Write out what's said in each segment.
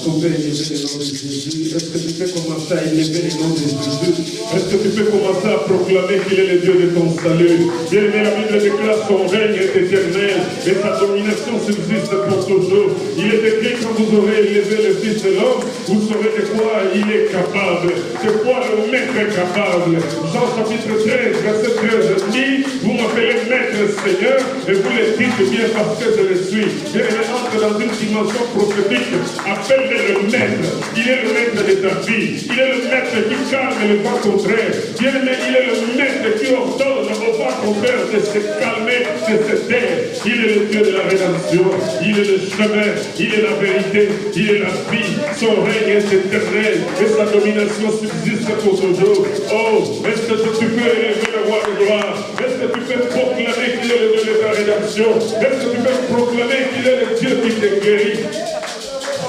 pouvez élever le nom de Jésus? Est-ce que tu peux commencer à élever le nom de Jésus? Est-ce que tu peux commencer à proclamer qu'il est le Dieu de ton salut? Bien-aimé, la Bible déclare son règne est éternel et sa domination subsiste pour toujours. Il est écrit quand vous aurez élevé le Fils de l'homme, vous saurez de quoi il est capable, de quoi le Maître est capable. Jean chapitre 13, verset 13 dit, vous m'appelez Maître Seigneur et vous le dites bien parce que je le suis. Bien-aimé, entre dans une dimension prophétique, appelle-le le Maître. Il est le Maître de ta vie. Il est le Maître qui calme le vent contraire. Bien-aimé, il est le Maître qui ordonne au vent contraire de se calmer, de se taire. Il est le Dieu de la rédemption. Il est le chemin. Il est la vérité. Il est la vie. Son règne est éternel et sa domination subsiste pour toujours. Oh, est-ce que tu peux élever le roi de gloire? Est-ce que tu peux proclamer qu'il est le Dieu de la rédemption? Est-ce que tu peux proclamer qu'il est le Dieu qui te guérit?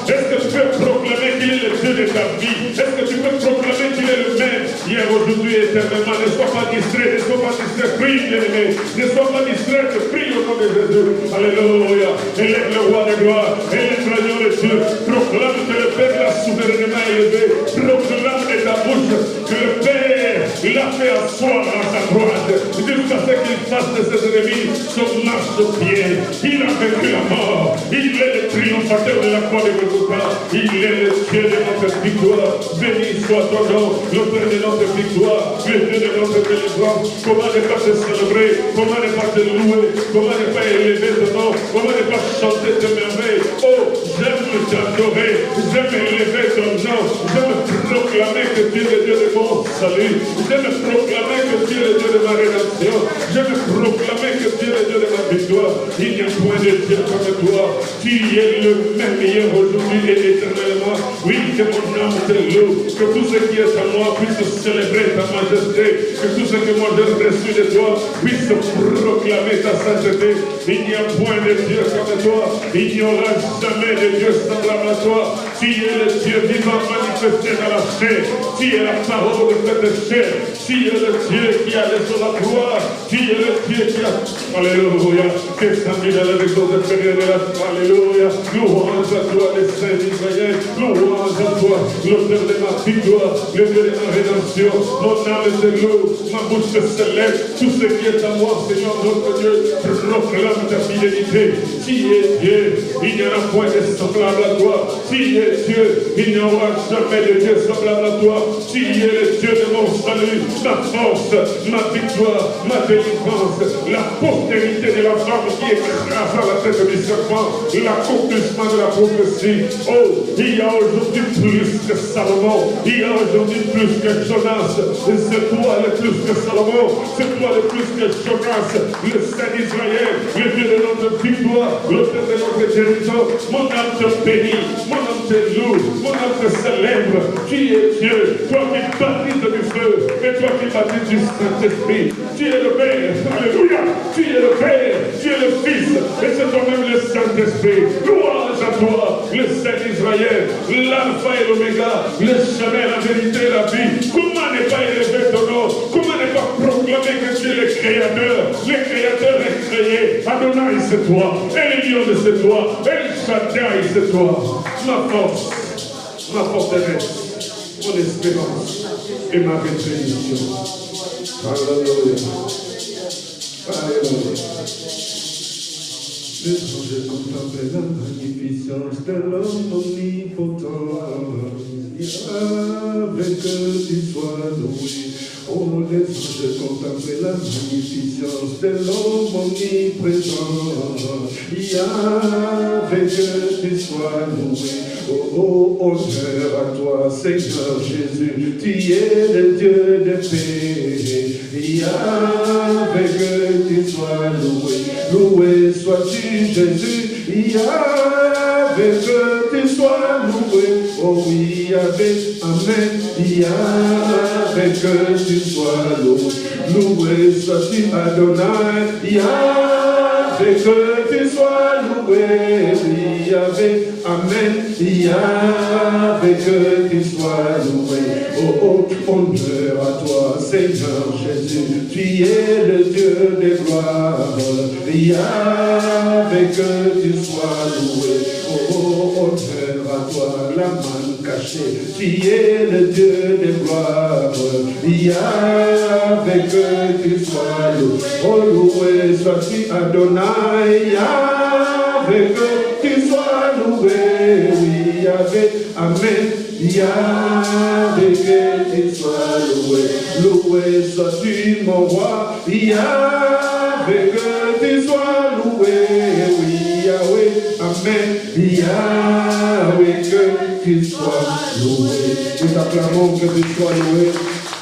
Est-ce que tu peux proclamer qu'il est le Dieu de ta vie? Est-ce que tu peux proclamer qu'il est le même hier, aujourd'hui, éternellement? Ne sois pas distrait, ne sois pas distrait, prie, bien-aimé. Ne sois pas distrait, prie au nom de Jésus. Alléluia. Élève le roi de gloire, élève l'agneau de Dieu. Proclame que le Père l'a souverainement élevé. Proclame de ta bouche que le Père l'a fait asseoir à sa droite. Jusqu'à ce qu'il fasse de ses ennemis son marche-pied. Il a vaincu la mort. Il est le triomphateur de la croix de Golgotha. Il est le Dieu de notre victoire. Béni soit ton nom, l'auteur de notre victoire, le Dieu de notre délivrance. Comment ne pas te célébrer? Comment ne pas te louer? Comment ne pas élever ton nom? Comment ne pas chanter tes merveilles? Oh, j'aime t'adorer, j'aime élever ton nom, j'aime proclamer que tu es le Dieu de mon salut, j'aime proclamer que tu es le Dieu de ma rédemption, j'aime proclamer que tu es le Dieu de ma victoire. Il n'y a point de Dieu comme toi, tu es le même hier, aujourd'hui et éternellement. Oui, que mon âme te loue, que tout ce qui est à moi puisse célébrer ta majesté, que tout ce que moi j'ai reçu de toi puisse proclamer ta sainteté. Il n'y a point de Dieu comme toi, il n'y aura jamais de Dieu semblable à toi. Tu es le Dieu vivant manifesté dans la chair, tu es la parole de cette chair, tu es le Dieu qui a laissé la gloire, tu es le Dieu qui a... Alléluia, descendu dans les choses inférieures de la... Alléluia, louange à toi les saints d'Israël, louange à toi, l'auteur de ma victoire, le Dieu de ma rédemption. Mon âme te loue, ma bouche te célèbre, tout ce qui est à moi, Seigneur notre Dieu, proclame ta fidélité. Tu es Dieu, il n'y en a point de semblable à toi. Tu es Dieu, il n'y aura jamais de Dieu semblable à toi. Tu es le Dieu de mon salut, ma force, ma victoire, ma délivrance, la postérité de la femme qui écrasa la tête du serpent, l'accomplissement de la prophétie. Oh, il y a aujourd'hui plus que Salomon, il y a aujourd'hui plus que Jonas. C'est toi le plus que Salomon, c'est toi le plus que Jonas, le Saint d'Israël, le Dieu de notre victoire, l'auteur de notre guérison. Mon âme te bénit, mon âme te loue, mon âme te célèbre. Tu es Dieu, toi qui baptises du feu, et toi qui baptises du Saint-Esprit. Tu es le Père, alléluia, tu es le Père, tu es le Fils, et c'est toi-même le Saint-Esprit. Louange à toi, le Saint d'Israël, l'alpha et l'oméga, le chemin, la vérité et la vie. Comment ne pas élever ton nom? Comment ne pas proclamer que tu es le Créateur? Le Créateur est créé. Adonai, c'est toi. Elion, c'est toi. El Shaddai, c'est toi. Ma forteresse, mon espérance et ma rétribution. Alléluia. Alléluia. Je contemple la magnificence de l'homme omnipotent. Avec que tu sois loué. Oh, les anges contemplent la magnificence de l'homme omniprésent. Avec que tu sois loué. Oh, honneur à toi, Seigneur Jésus. Tu es le Dieu de paix. Avec que tu sois loué. Loué sois-tu, Jésus. Avec que tu sois loué. Oh oui, avec Amen. Avec que tu sois loué. Loué sois-tu, Adonai. Avec que tu sois loué. Oui, avec Amen. Avec que tu sois loué. Oh, honneur à toi, Seigneur Jésus. Tu es le Dieu des gloires. Avec que tu sois loué. Oh, honneur toi la main cachée. Tu es le Dieu de gloire. Yahvé, que tu sois loué. Oh, loué sois-tu Adonai. Yahvé, que tu sois loué. Oui, Yahvé, amen. Yahvé, que tu sois loué. Loué sois-tu mon roi. Yahvé, que tu sois loué. Oui, Yahvé, amen. Yahvé, que tu sois loué. Nous t'acclamons que tu sois loué.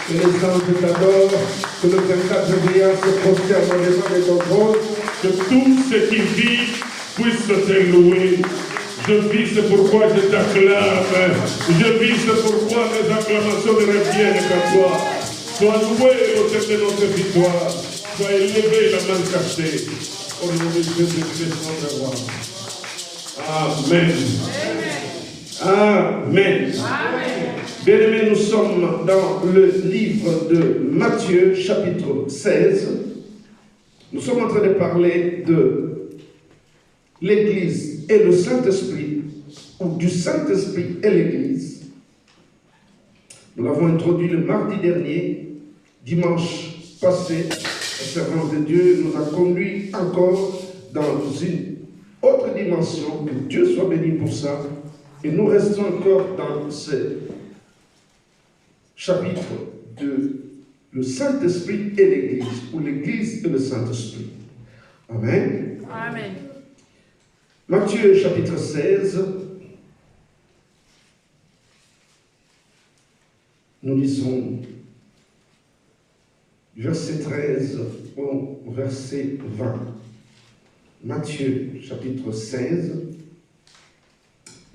Que les anges t'adorent. Que le 24 vieillard se prosterne devant de ton trône. Que tout ce qui vit puisse te louer. Je vis, c'est pourquoi je t'acclame. Je vis, c'est pourquoi mes acclamations ne reviennent qu'à toi. Sois loué au terme de notre victoire. Sois élevé la main cachée. Au nom de Jésus-Christ, notre roi. Amen. Amen. Bien-aimés, nous sommes dans le livre de Matthieu, chapitre 16. Nous sommes en train de parler de l'Église et le Saint-Esprit, ou du Saint-Esprit et l'Église. Nous l'avons introduit le mardi dernier, dimanche passé. La servante de Dieu nous a conduits encore dans une autre dimension. Que Dieu soit béni pour ça. Et nous restons encore dans ce chapitre de le Saint-Esprit et l'Église, ou l'Église et le Saint-Esprit. Amen. Amen. Matthieu chapitre 16, nous lisons verset 13 au verset 20. Matthieu chapitre 16,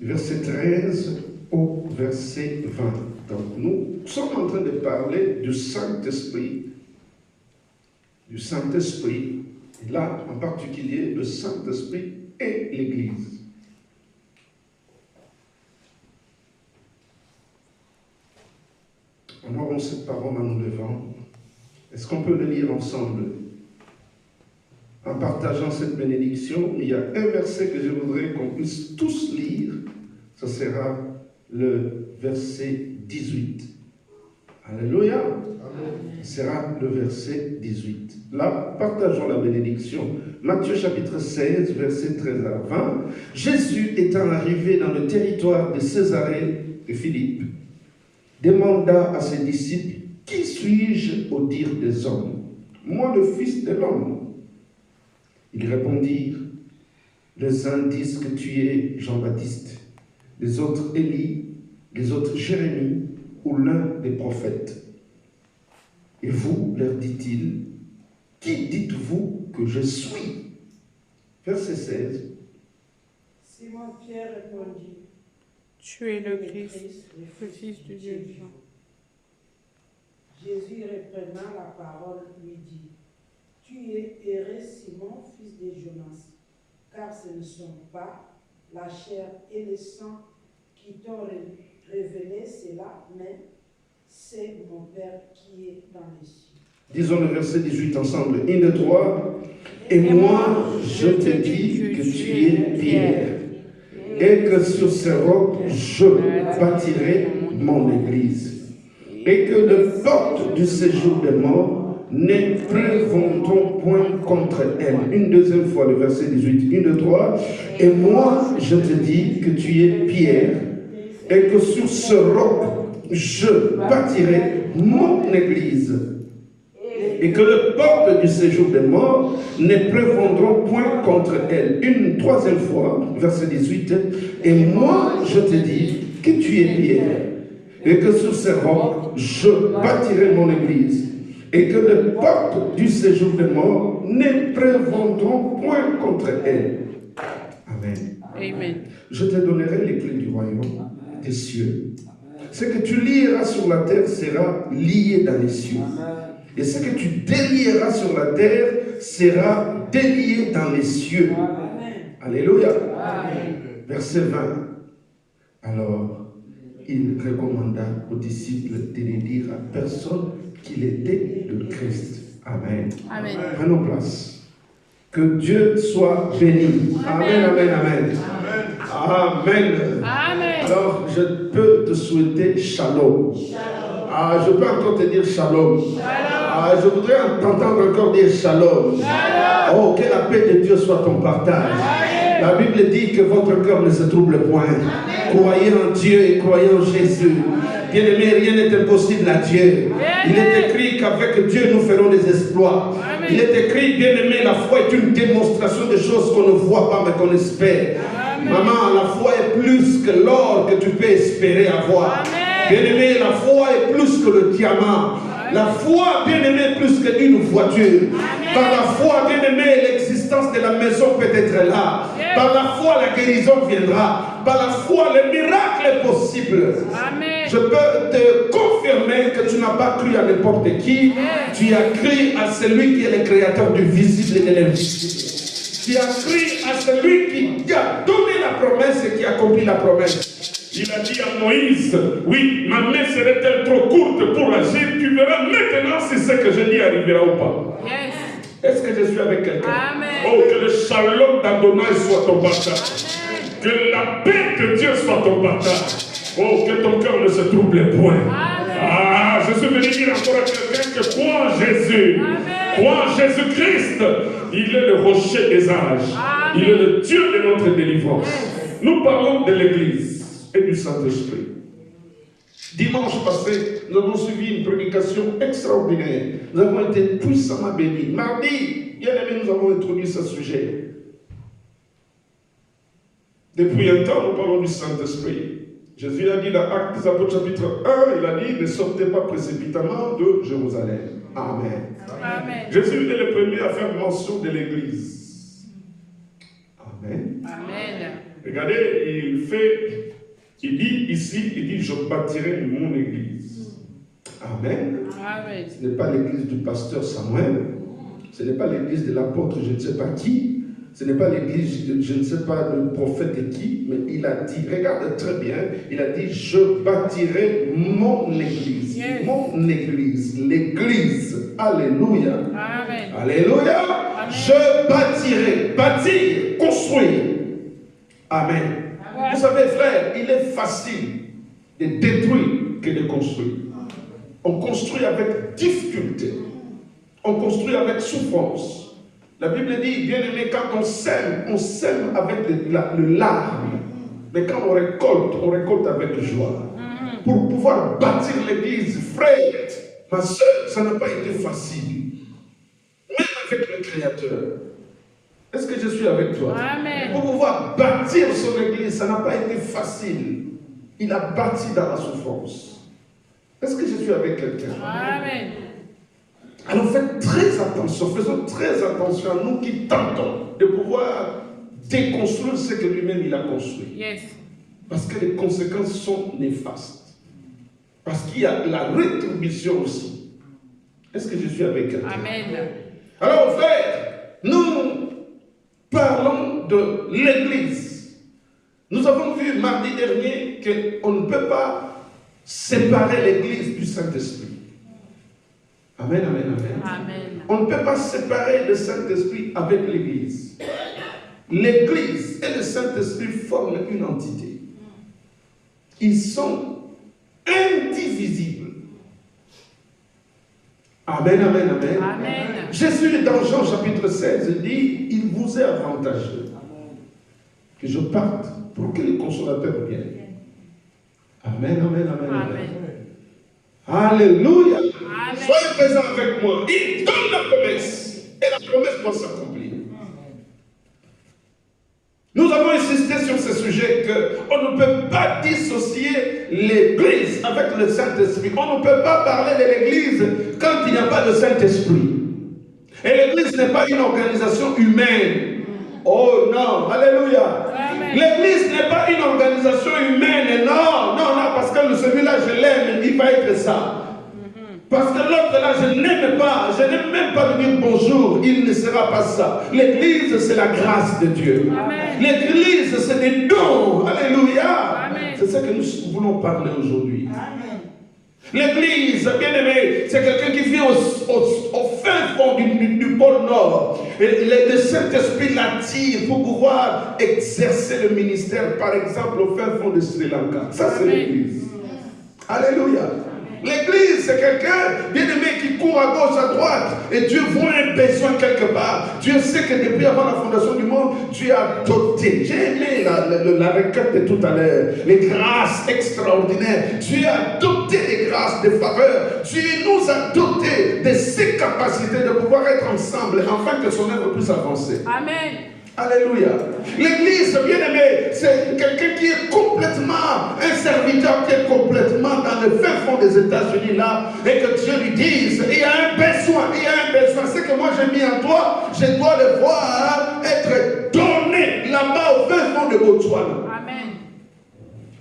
verset 13 au verset 20. Donc nous sommes en train de parler du Saint-Esprit. Du Saint-Esprit, et là en particulier le Saint-Esprit et l'Église. Honorons cette parole en nous levant. Est-ce qu'on peut le lire ensemble? En partageant cette bénédiction, il y a un verset que je voudrais qu'on puisse tous lire. Ce sera le verset 18. Alléluia. Amen. Ce sera le verset 18. Là, partageons la bénédiction. Matthieu chapitre 16, verset 13 à 20. Jésus étant arrivé dans le territoire de Césarée de Philippe, demanda à ses disciples, « Qui suis-je au dire des hommes? Moi, le Fils de l'homme. » Ils répondirent, « Les uns disent que tu es Jean-Baptiste, les autres Élie, les autres Jérémie ou l'un des prophètes. Et vous, leur dit-il, qui dites-vous que je suis? » Verset 16. Simon-Pierre répondit, Tu es le Christ, le Fils du Dieu vivant. Jésus reprenant la parole lui dit, Tu es heureux, Simon, fils de Jonas, car ce ne sont pas la chair et le sang qui t'ont révélé cela, mais c'est mon Père qui est dans les cieux. Disons le verset 18 ensemble. 1, 2, 3. Et moi, je te dis que tu es Pierre, et que sur ce roc, je bâtirai mon église. Et que les portes du séjour des morts ne prévaudront point contre elle. Une deuxième fois, le verset 18. 1, 2, 3. Et moi, je te dis que tu es Pierre, et que sur ce roc, je bâtirai mon église. Et que les portes du séjour des morts ne prévaudront point contre elle. Une troisième fois, verset 18. Et moi, je te dis que tu es Pierre, et que sur ce roc, je bâtirai mon église. Et que les portes du séjour des morts ne prévaudront point contre elle. Amen. Amen. Je te donnerai les clés du royaume des cieux. Ce que tu lieras sur la terre sera lié dans les cieux. Et ce que tu délieras sur la terre sera délié dans les cieux. Amen. Alléluia. Amen. Verset 20. Alors, il recommanda aux disciples de ne dire à personne qu'il était le Christ. Amen. Amen. Prenons place. Que Dieu soit béni. Amen, amen, amen. Amen. Amen. Alors, je peux te souhaiter shalom. Ah, je peux encore te dire shalom. Ah, je voudrais t'entendre encore dire shalom. Oh, que la paix de Dieu soit ton partage. La Bible dit que votre cœur ne se trouble point. Croyez en Dieu et croyez en Jésus. Bien-aimé, rien n'est impossible à Dieu. Il est écrit qu'avec Dieu, nous ferons des exploits. Il est écrit, bien-aimé, la foi est une démonstration de choses qu'on ne voit pas mais qu'on espère. Maman, la foi est plus que l'or que tu peux espérer avoir. Bien-aimé, la foi est plus que le diamant. La foi, bien-aimé, plus que une voiture. Par la foi, bien-aimé, l'existence de la maison peut être là. Par la foi, la guérison viendra. Par la foi, le miracle est possible. Je peux te confirmer que tu n'as pas cru à n'importe qui. Tu as cru à celui qui est le créateur du visible et de l'invisible. Tu as cru à celui qui a donné la promesse et qui accomplit la promesse. Il a dit à Moïse, oui, ma main serait-elle trop courte pour agir? Tu verras maintenant si ce que je dis arrivera ou pas. Yes. Est-ce que je suis avec quelqu'un? Oh, que le shalom d'Adonai soit ton partage. Que la paix de Dieu soit ton partage. Oh, que ton cœur ne se trouble point. Ah, je suis venu dire encore à quelqu'un que crois en Jésus. Crois en Jésus-Christ. Il est le rocher des âges. Il est le Dieu de notre délivrance. Nous parlons de l'Église et du Saint-Esprit. Dimanche passé, nous avons suivi une prédication extraordinaire. Nous avons été puissamment bénis. Mardi, bien aimé, nous avons introduit ce sujet. Depuis un temps, nous parlons du Saint-Esprit. Jésus a dit dans Actes des Apôtres chapitre 1, il a dit, ne sortez pas précipitamment de Jérusalem. Amen. Amen. Jésus est le premier à faire mention de l'Église. Amen. Amen. Regardez, il dit ici, il dit, je bâtirai mon Église. Amen. Amen. Ce n'est pas l'église du pasteur Samuel, ce n'est pas l'église de l'apôtre je ne sais pas qui, ce n'est pas l'église de je ne sais pas le prophète et qui, mais il a dit, regarde très bien, il a dit, je bâtirai mon église. Yes. Mon église, l'église. Alléluia. Amen. Alléluia. Amen. Je bâtirai, bâtir, construire. Amen. Amen. Vous savez, frère, il est facile de détruire que de construire. On construit avec difficulté. On construit avec souffrance. La Bible dit, bien aimé, quand on sème avec le larme. Mais quand on récolte avec joie. Pour pouvoir bâtir l'église, frère, ma soeur, ça n'a pas été facile. Même avec le Créateur. Est-ce que je suis avec toi? Amen. Pour pouvoir bâtir son église, ça n'a pas été facile. Il a bâti dans la souffrance. Est-ce que je suis avec quelqu'un? Amen. Alors faites très attention, faisons très attention à nous qui tentons de pouvoir déconstruire ce que lui-même il a construit. Yes. Parce que les conséquences sont néfastes. Parce qu'il y a la rétribution aussi. Est-ce que je suis avec quelqu'un? Amen. Alors frère, nous parlons de l'Église. Nous avons vu mardi dernier qu'on ne peut pas séparer l'Église du Saint-Esprit. Amen, amen, amen. Amen. On ne peut pas séparer le Saint-Esprit avec l'Église. L'Église et le Saint-Esprit forment une entité. Ils sont indivisibles. Amen, amen, amen. Amen. Jésus, dans Jean chapitre 16, dit, il vous est avantageux que je parte pour que le consolateur vienne. Amen, amen, amen, amen. Alléluia. Amen. Soyez présents avec moi. Il donne la promesse. Et la promesse doit s'accomplir. Nous avons insisté sur ce sujet qu'on ne peut pas dissocier l'Église avec le Saint-Esprit. On ne peut pas parler de l'Église quand il n'y a pas de Saint-Esprit. Et l'Église n'est pas une organisation humaine. Oh non, alléluia. L'Église n'est pas une organisation humaine. Non, non, non, parce que celui-là, je l'aime, il va être ça. Parce que l'autre là, je n'aime pas, je n'aime même pas lui dire bonjour, il ne sera pas ça. L'Église, c'est la grâce de Dieu. L'Église, c'est des dons. Alléluia. C'est ça que nous voulons parler aujourd'hui. L'église, bien aimé, c'est quelqu'un qui vit au fin fond du pôle Nord. Et le Saint-Esprit l'attire pour pouvoir exercer le ministère, par exemple, au fin fond de Sri Lanka. Ça, c'est l'église. Alléluia. L'église, c'est quelqu'un, bien aimé, qui court à gauche, à droite, et Dieu voit un besoin quelque part. Dieu sait que depuis avant la fondation du monde, Dieu a doté. J'ai aimé la requête de tout à l'heure, les grâces extraordinaires. Dieu a doté des grâces, des faveurs. Dieu nous a doté de ses capacités de pouvoir être ensemble, afin que son œuvre puisse avancer. Amen. Alléluia. L'église, bien aimé, c'est quelqu'un qui est complètement, un serviteur qui est complètement dans le fin fond des États-Unis là, et que Dieu lui dise, il y a un besoin, c'est que moi j'ai mis en toi, je dois le voir être donné là-bas au fin fond de Botswana. Amen.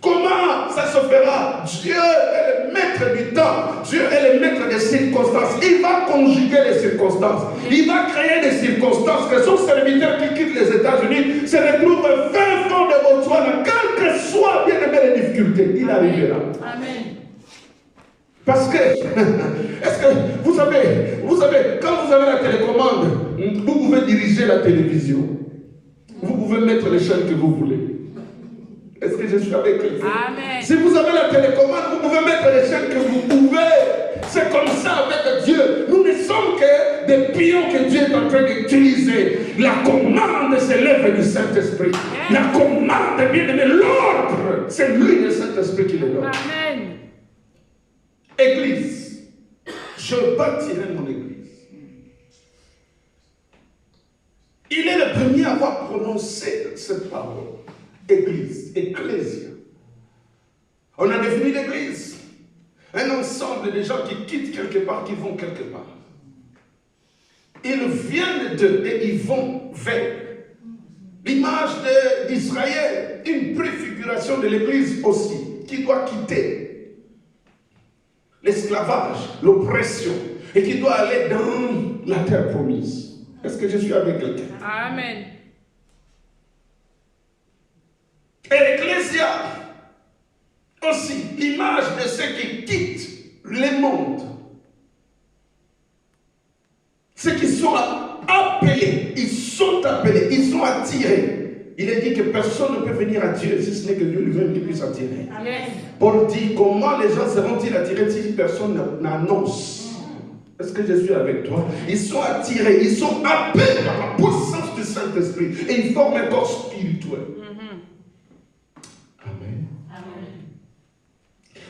Comment ça se fera? Dieu est le maître du temps. Dieu est le maître des circonstances. Il va conjuguer les circonstances. Il va créer des circonstances que son serviteur qui quitte les États-Unis se retrouve au fin fond de Botswana. Quelles que soient bien aimé les difficultés, il arrivera. Amen. Parce que, est-ce que vous savez, quand vous avez la télécommande, vous pouvez diriger la télévision. Vous pouvez mettre les chaînes que vous voulez. Est-ce que je suis avec quelqu'un? Amen. Si vous avez la télécommande, vous pouvez mettre les chaînes que vous pouvez. C'est comme ça avec Dieu. Nous ne sommes que des pions que Dieu est en train d'utiliser. La commande, c'est l'œuvre du Saint-Esprit. La commande, bien aimé, l'ordre, c'est lui, le Saint-Esprit, qui le donne. Amen. Église, je bâtirai mon église. Il est le premier à avoir prononcé cette parole. Église, ecclésia. On a défini l'église. Un ensemble de gens qui quittent quelque part, qui vont quelque part. Ils viennent d'eux et ils vont vers. L'image d'Israël, une préfiguration de l'église aussi, qui doit quitter l'esclavage, l'oppression, et qui doit aller dans la terre promise. Est-ce que je suis avec quelqu'un? Amen. Et l'Ecclésia, aussi, l'image de ceux qui quittent le monde. Ceux qui sont appelés, ils sont attirés. Il est dit que personne ne peut venir à Dieu si ce n'est que Dieu lui-même qui puisse attirer. Amen. Paul dit, comment les gens seront-ils attirés si personne n'annonce? Est-ce que je suis avec toi? Ils sont attirés, ils sont appelés par la puissance du Saint-Esprit et ils forment un corps spirituel.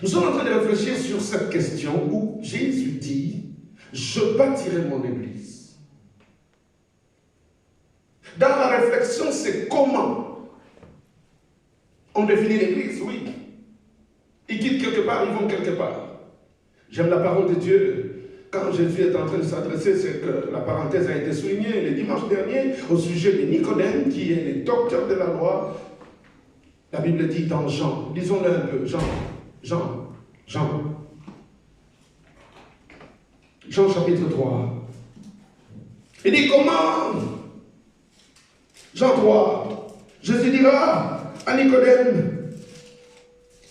Nous sommes en train de réfléchir sur cette question où Jésus dit, je bâtirai mon église. Dans la réflexion, c'est comment on définit l'église, oui. Ils quittent quelque part, ils vont quelque part. J'aime la parole de Dieu. Quand Jésus est en train de s'adresser, c'est que la parenthèse a été soulignée le dimanche dernier au sujet de Nicodème, qui est le docteur de la loi. La Bible dit dans Jean, lisons-le un peu, Jean chapitre 3. Il dit comment? Jean 3. Jésus dira à Nicodème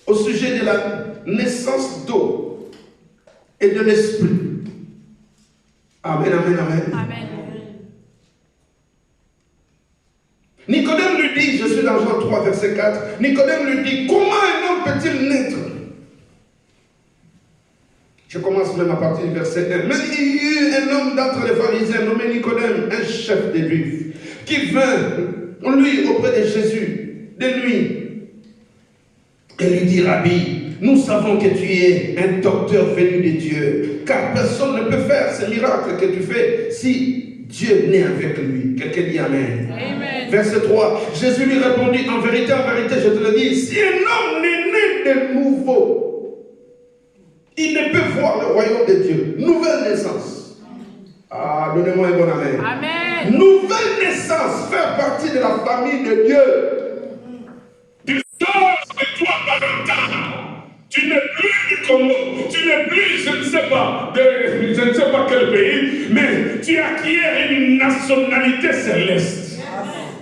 au sujet de la naissance d'eau et de l'esprit. Amen, amen, amen. Amen. Nicodème lui dit, je suis dans Jean 3, verset 4, Nicodème lui dit, comment un homme peut-il naître? Je commence même à partir du verset 1. Mais il y eut un homme d'entre les pharisiens nommé Nicodème, un chef des Juifs, qui vint, lui, auprès de Jésus, de nuit, et lui dit, Rabbi, nous savons que tu es un docteur venu de Dieu, car personne ne peut faire ces miracles que tu fais si Dieu n'est avec lui. Quelqu'un dit Amen. Amen. Verset 3. Jésus lui répondit, en vérité, je te le dis, si un homme n'est né de nouveau, il ne peut voir le royaume de Dieu. Nouvelle naissance. Ah, donnez-moi un bon amen. Amen. Nouvelle naissance, faire partie de la famille de Dieu. Tu sors de toi parental. Tu n'es plus du Congo, tu n'es plus, je ne sais pas quel pays, mais tu acquiers une nationalité céleste.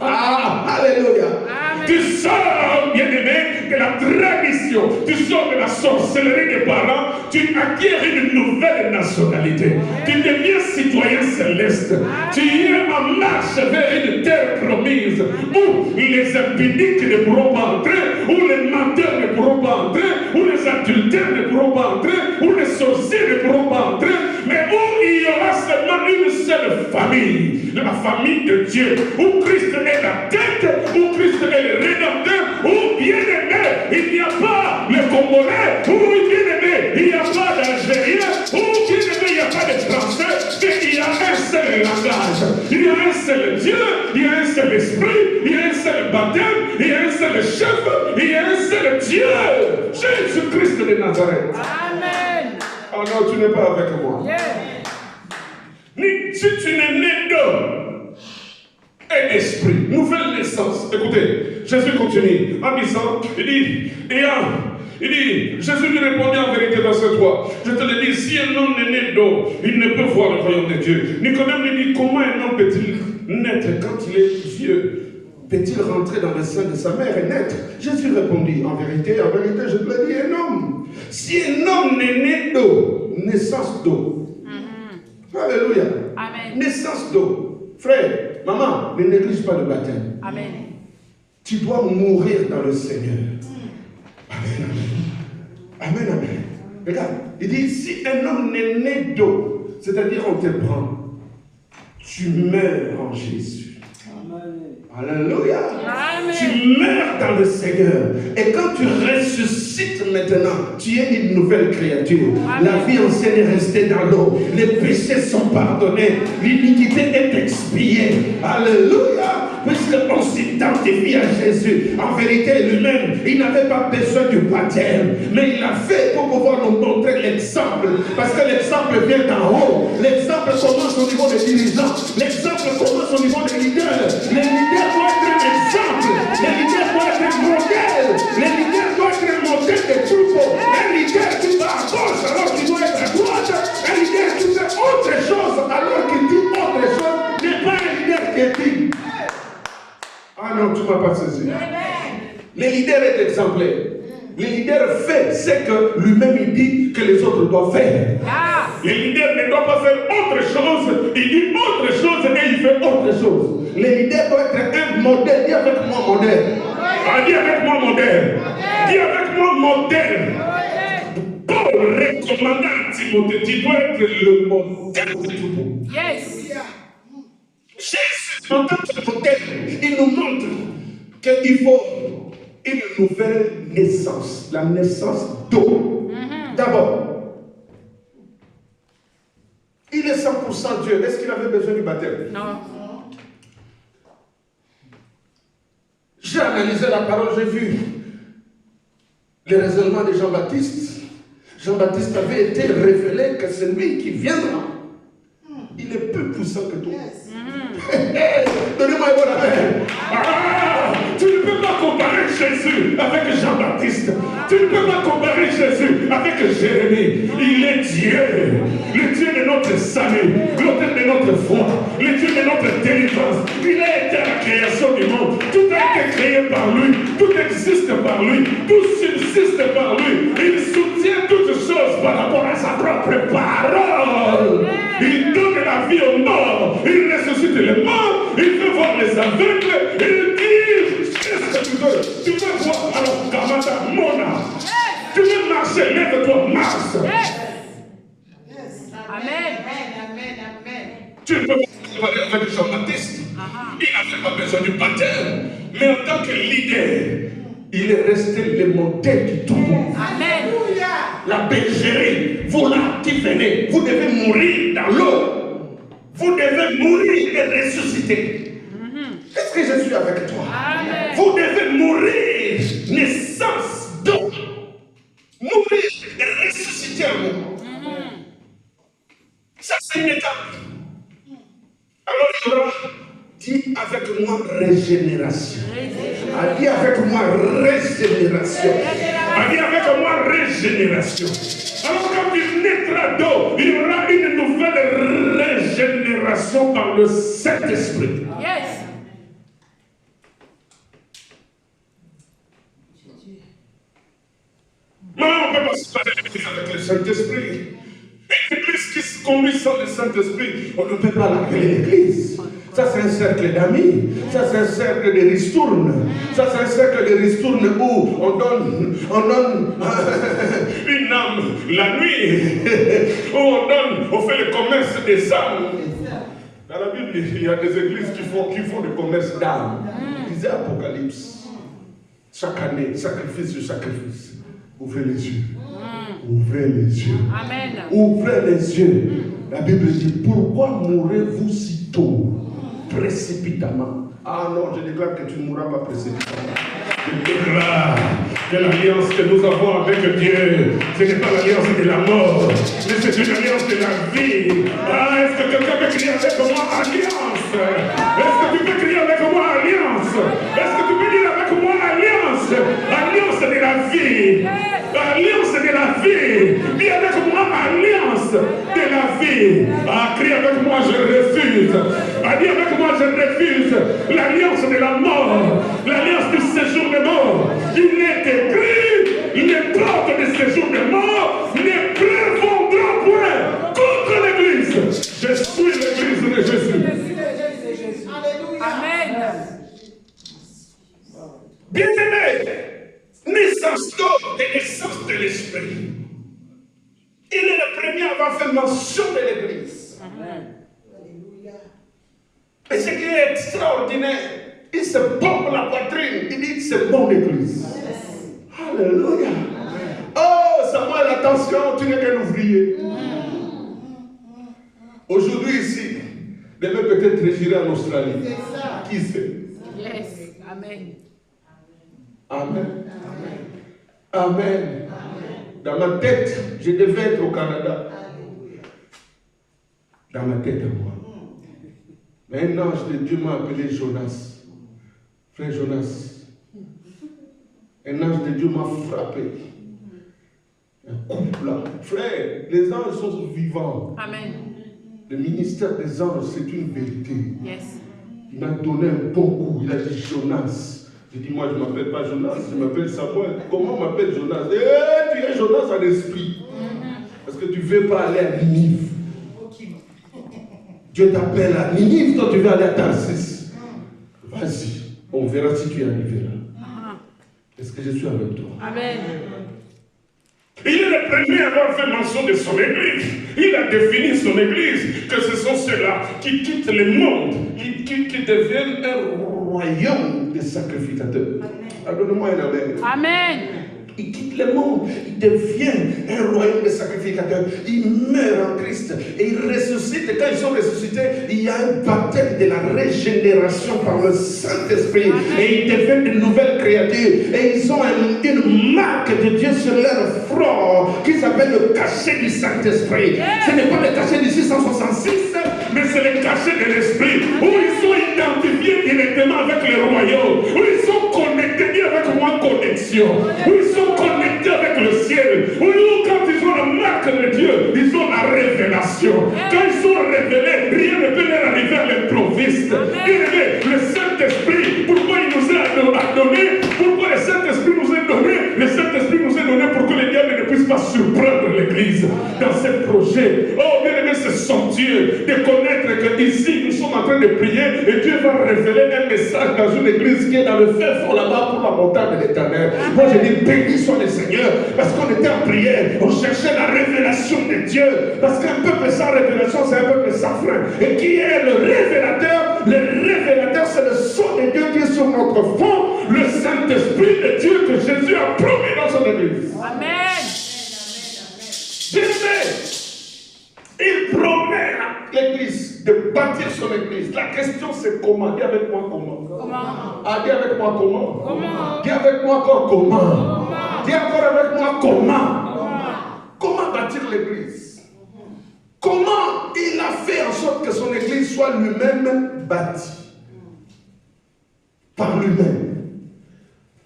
Ah, alléluia. Amen. Tu sors, bien-aimé, de la tradition. Tu sors de la sorcellerie des parents. Tu acquiers une nouvelle nationalité. Tu deviens citoyen céleste. Tu es en marche vers une terre promise où les impudiques ne pourront pas entrer, où les menteurs ne pourront pas entrer, où les adultères ne pourront pas entrer, où les sorciers ne pourront pas entrer, mais où il y aura seulement une seule famille, la famille de Dieu, où Christ est la tête, où Christ est le rédempteur, où bien-aimé, il n'y a pas le Congolais, où bien-aimé, il n'y a pas d'Algérien, où bien-aimé, il n'y a pas de Français, mais il y a un seul langage, il y a un seul Dieu, il y a un seul esprit, il y a un seul baptême, il y a un seul chef, il y a un seul Dieu, Jésus-Christ de Nazareth. Amen. Oh non, tu n'es pas avec moi. Yeah. Si tu n'es né d'homme et d'esprit, nouvelle naissance. Écoutez, Jésus continue en disant, il dit, Jésus lui répondit en vérité verset 3. Je te le dis, si un homme est né d'eau, il ne peut voir le royaume de Dieu. Nicodème lui dit, comment un homme peut-il naître quand il est vieux? Peut-il rentrer dans le sein de sa mère et naître? Jésus répondit, en vérité, je te le dis, un homme. Si un homme est né d'eau, naissance d'eau. Alléluia. Amen. Naissance d'eau. Frère, maman, ne néglige pas le baptême. Amen. Tu dois mourir dans le Seigneur. Amen, amen. Amen, amen. Regarde, il dit, si un homme est né d'eau, c'est-à-dire on te prend, tu meurs en Jésus. Alléluia. Amen. Tu meurs dans le Seigneur. Et quand tu ressuscites maintenant, tu es une nouvelle créature. Amen. La vie ancienne est restée dans l'eau. Les péchés sont pardonnés. L'iniquité est expiée. Alléluia. Puisqu'on s'identifie à Jésus. En vérité, lui-même, il n'avait pas besoin du baptême. Mais il l'a fait pour pouvoir nous montrer l'exemple. Parce que l'exemple vient d'en haut. L'exemple commence au niveau des dirigeants. L'exemple commence au niveau des leaders. Les leaders doivent être un exemple. Les leaders doivent être un modèle. Les leaders doivent être un modèle de troupeau. Un leader qui va à gauche alors qu'il doit être à droite. Un leader qui fait autre chose alors qu'il dit autre chose n'est pas un leader qui est digne. Ah non, tu ne m'as pas saisi. Le leader est exemplaire. Le leader fait ce que lui-même il dit que les autres doivent faire. Ah. Le leader ne doit pas faire autre chose. Il dit autre chose et il fait autre chose. Le leader doit être un modèle. Dis avec moi modèle. Ah, dis avec moi modèle. Dis avec moi modèle. Paul recommanda à Timothée, tu dois être le modèle de tout le monde. Yes. Jésus, en tant que modèle, il nous montre qu'il faut une nouvelle naissance, la naissance d'eau. D'abord, il est 100% Dieu. Est-ce qu'il avait besoin du baptême? Non. J'ai analysé la parole, j'ai vu le raisonnement de Jean-Baptiste. Jean-Baptiste avait été révélé que celui qui viendra, il est plus puissant que toi. Donnez-moi un bon amen. Tu ne peux pas comparer Jésus avec Jean-Baptiste. Tu ne peux pas comparer Jésus avec Jérémie. Il est Dieu. Le Dieu de notre salut. L'auteur de notre foi. Le Dieu de notre délivrance. Il a été à la création du monde. Tout a été créé par lui. Tout existe par lui. Tout subsiste par lui. Il soutient toutes choses par rapport à sa propre parole. Il donne la vie aux morts. Il ressuscite les morts. Il fait voir les aveugles. Il dit, qu'est-ce que tu veux? Tu veux voir? Alors, Kamata, Mona. Tu veux marcher? Lève-toi, marche. Amen. Tu ne peux pas comparer avec Jean-Baptiste. Il n'avait pas besoin du baptême. Mais en tant que leader, il est resté le modèle du tout monde. Amen. La bergerie, vous là qui venez, vous devez mourir dans l'eau. Vous devez mourir et ressusciter. Est-ce que je suis avec toi? Amen. Vous devez mourir, naissance d'eau. Mourir et ressusciter à vous. Ça, c'est une étape. Alors, il y aura, dis avec moi, régénération. Dis avec moi, régénération. Dis avec moi, régénération. Alors, quand il naîtra d'eau, il y aura une nouvelle régénération par le Saint-Esprit. Yes. pas se faire l'église avec le Saint-Esprit. Une église qui se conduit sans le Saint-Esprit, on ne peut pas l'appeler l'église. Ça, c'est un cercle d'amis. Ça, c'est un cercle de ristournes. Ça, c'est un cercle de ristournes où on donne une âme la nuit. Où on fait le commerce des âmes. Dans la Bible, il y a des églises qui font le commerce d'âmes. Disait Apocalypse. Chaque année, sacrifice sur sacrifice. Ouvrez les yeux. Ouvrez les yeux. Amen. Ouvrez les yeux. La Bible dit, pourquoi mourrez-vous si tôt? Précipitamment. Ah non, je déclare que tu ne mourras pas précipitamment. Je déclare que l'alliance que nous avons avec Dieu, ce n'est pas l'alliance de la mort, mais c'est une alliance de la vie. Ah, est-ce que quelqu'un peut crier avec moi alliance? Est-ce que tu peux crier avec moi alliance? Est-ce que tu peux dire avec moi alliance? Alliance de la vie. Alliance de la vie. Dis avec moi alliance de la vie. Ah, crie avec moi, je refuse. Ah, dis avec moi, je refuse l'alliance de la mort, l'alliance du séjour de mort. Il est écrit, les portes du séjour de mort ne prévendront point contre l'église. Je suis l'église de Jésus. Amen. Bien-aimé, naissance d'homme et naissance de l'esprit. Il est le premier à avoir fait mention de l'église. Et ce qui est extraordinaire, il se bombe la poitrine, il dit c'est bon l'église. Alléluia. Oh Samuel, attention, tu n'es qu'un ouvrier. Aujourd'hui ici, demain peut-être j'irai en Australie. Qui sait? Yes. Amen. Amen. Amen. Dans ma tête, je devais être au Canada. Dans ma tête à moi. Mais un ange de Dieu m'a appelé Jonas. Frère Jonas. Un ange de Dieu m'a frappé. Un couple là. Frère, les anges sont vivants. Amen. Le ministère des anges, c'est une vérité. Yes. Il m'a donné un bon coup. Il a dit Jonas. J'ai dit, moi je ne m'appelle pas Jonas, je m'appelle Samuel. Comment on m'appelle Jonas? Tu es Jonas en esprit. Parce que tu ne veux pas aller à Ninive. Dieu t'appelle à Ninive, toi tu veux aller à Tarsis. Vas-y, on verra si tu es arrivé là. Est-ce que je suis avec toi? Amen. Il est le premier à avoir fait mention de son église. Il a défini son église, que ce sont ceux-là qui quittent le monde, qui deviennent un royaume de sacrificateurs. Donne-moi un amen. Amen. Il quitte le monde, il devient un royaume de sacrificateurs. Il meurt en Christ et il ressuscite. Et quand ils sont ressuscités, il y a un baptême de la régénération par le Saint-Esprit. Et ils deviennent de nouvelles créatures. Et ils ont une marque de Dieu sur leur front qui s'appelle le cachet du Saint-Esprit. Ce n'est pas le cachet du 666, mais c'est le cachet de l'Esprit. Où ils sont identifiés directement avec le royaume. Où ils sont connectés, dis avec moi connexion. Où ils sont connectés avec le ciel. Où quand ils ont la marque de Dieu, ils ont la révélation. Quand ils sont révélés, rien ne peut leur arriver à l'improviste. Le Saint-Esprit, pourquoi il nous a donné, pourquoi le Saint-Esprit nous a donné, le Saint-Esprit nous a donné pour que les diables ne puissent pas surprendre l'Église dans ce projet. Oh, bien aimé, c'est somptueux de connaître que ici nous sommes en train de prier et Dieu va révéler un message dans une église qui est dans le fin fond là-bas pour la montagne de l'Éternel. Moi je dis béni soit le Seigneur, parce qu'on était en prière, on cherchait la révélation de Dieu, parce qu'un peuple sans révélation c'est un peuple sans frein. Et qui est le révélateur? Le révélateur c'est le son de Dieu qui est sur notre fond, le Saint-Esprit de Dieu que Jésus a promis dans son église. Amen. Il promet à l'église de bâtir son église. La question c'est comment? Dis avec moi comment. Comment? Ah, dis avec moi comment. Comment? Dis avec moi encore comment. Comment? Dis encore avec moi comment. Comment bâtir l'église? Comment il a fait en sorte que son église soit lui-même bâtie? Par lui-même.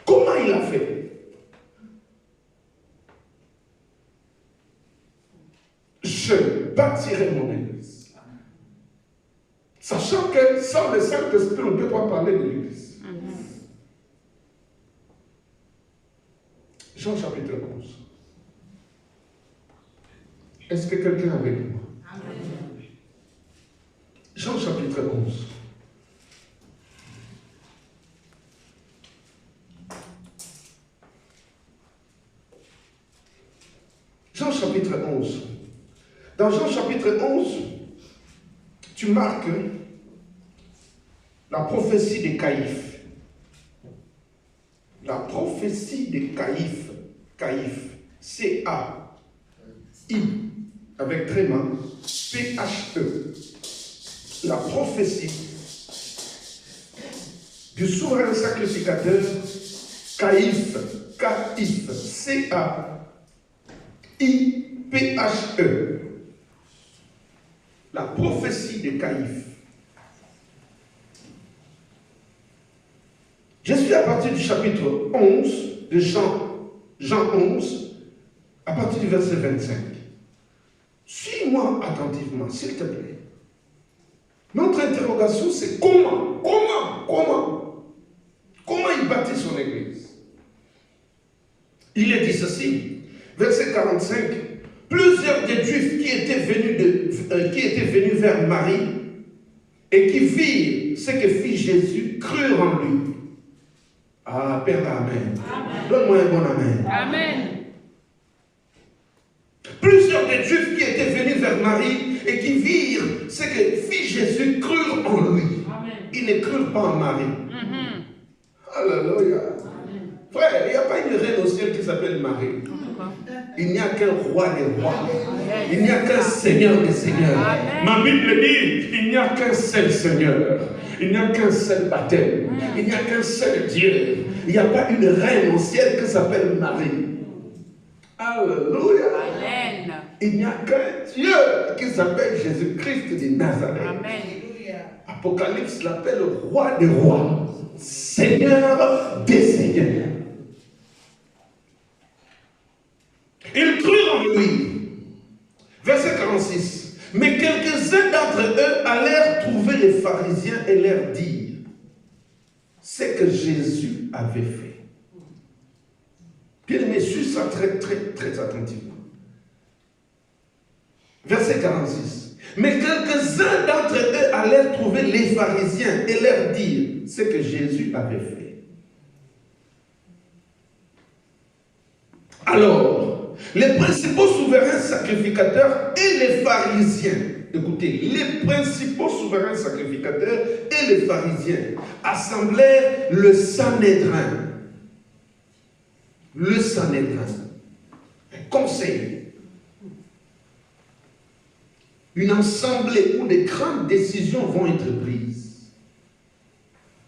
Comment il a fait? Je bâtirai mon église. Sachant que sans le Saint-Esprit, on ne peut pas parler de l'église. Jean chapitre 11. Est-ce que quelqu'un est avec moi? Jean chapitre 11. Jean chapitre 11. Dans Jean chapitre 11, tu marques la prophétie de Caïphe. La prophétie de Caïphe. Caïphe. C-A-I. Avec tréma. P-H-E. La prophétie du souverain sacrificateur Caïphe. Caïphe. C-A-I-P-H-E. La prophétie de Caïphe. Je suis à partir du chapitre 11 de Jean 11, à partir du verset 25. Suis-moi attentivement, s'il te plaît. Notre interrogation, c'est comment il bâtit son église. Il est dit ceci, verset 45. Plusieurs des Juifs qui étaient venus vers Marie et qui virent ce que fit Jésus crurent en lui. Ah, Père, amen. Donne-moi un bon amen. Amen. Plusieurs des Juifs qui étaient venus vers Marie et qui virent ce que fit Jésus crurent en lui. Amen. Ils ne crurent pas en Marie. Alléluia. Frère, il n'y a pas une reine au ciel qui s'appelle Marie. Il n'y a qu'un roi des rois. Il n'y a qu'un Seigneur des seigneurs. Amen. Ma Bible dit, il n'y a qu'un seul Seigneur. Il n'y a qu'un seul baptême. Il n'y a qu'un seul Dieu. Il n'y a pas une reine au ciel qui s'appelle Marie. Alléluia. Amen. Il n'y a qu'un Dieu qui s'appelle Jésus-Christ de Nazareth. Amen. Apocalypse l'appelle roi des rois, Seigneur des seigneurs. Ils crurent en lui. Verset 46. Mais quelques-uns d'entre eux allèrent trouver les pharisiens et leur dire ce que Jésus avait fait. Bien-aimé, suis ça très attentivement. Verset 46. Mais quelques-uns d'entre eux allèrent trouver les pharisiens et leur dire ce que Jésus avait fait. Alors, les principaux souverains sacrificateurs et les pharisiens, écoutez, les principaux souverains sacrificateurs et les pharisiens assemblèrent le Sanhédrin. Le Sanhédrin, un conseil, une assemblée où de grandes décisions vont être prises.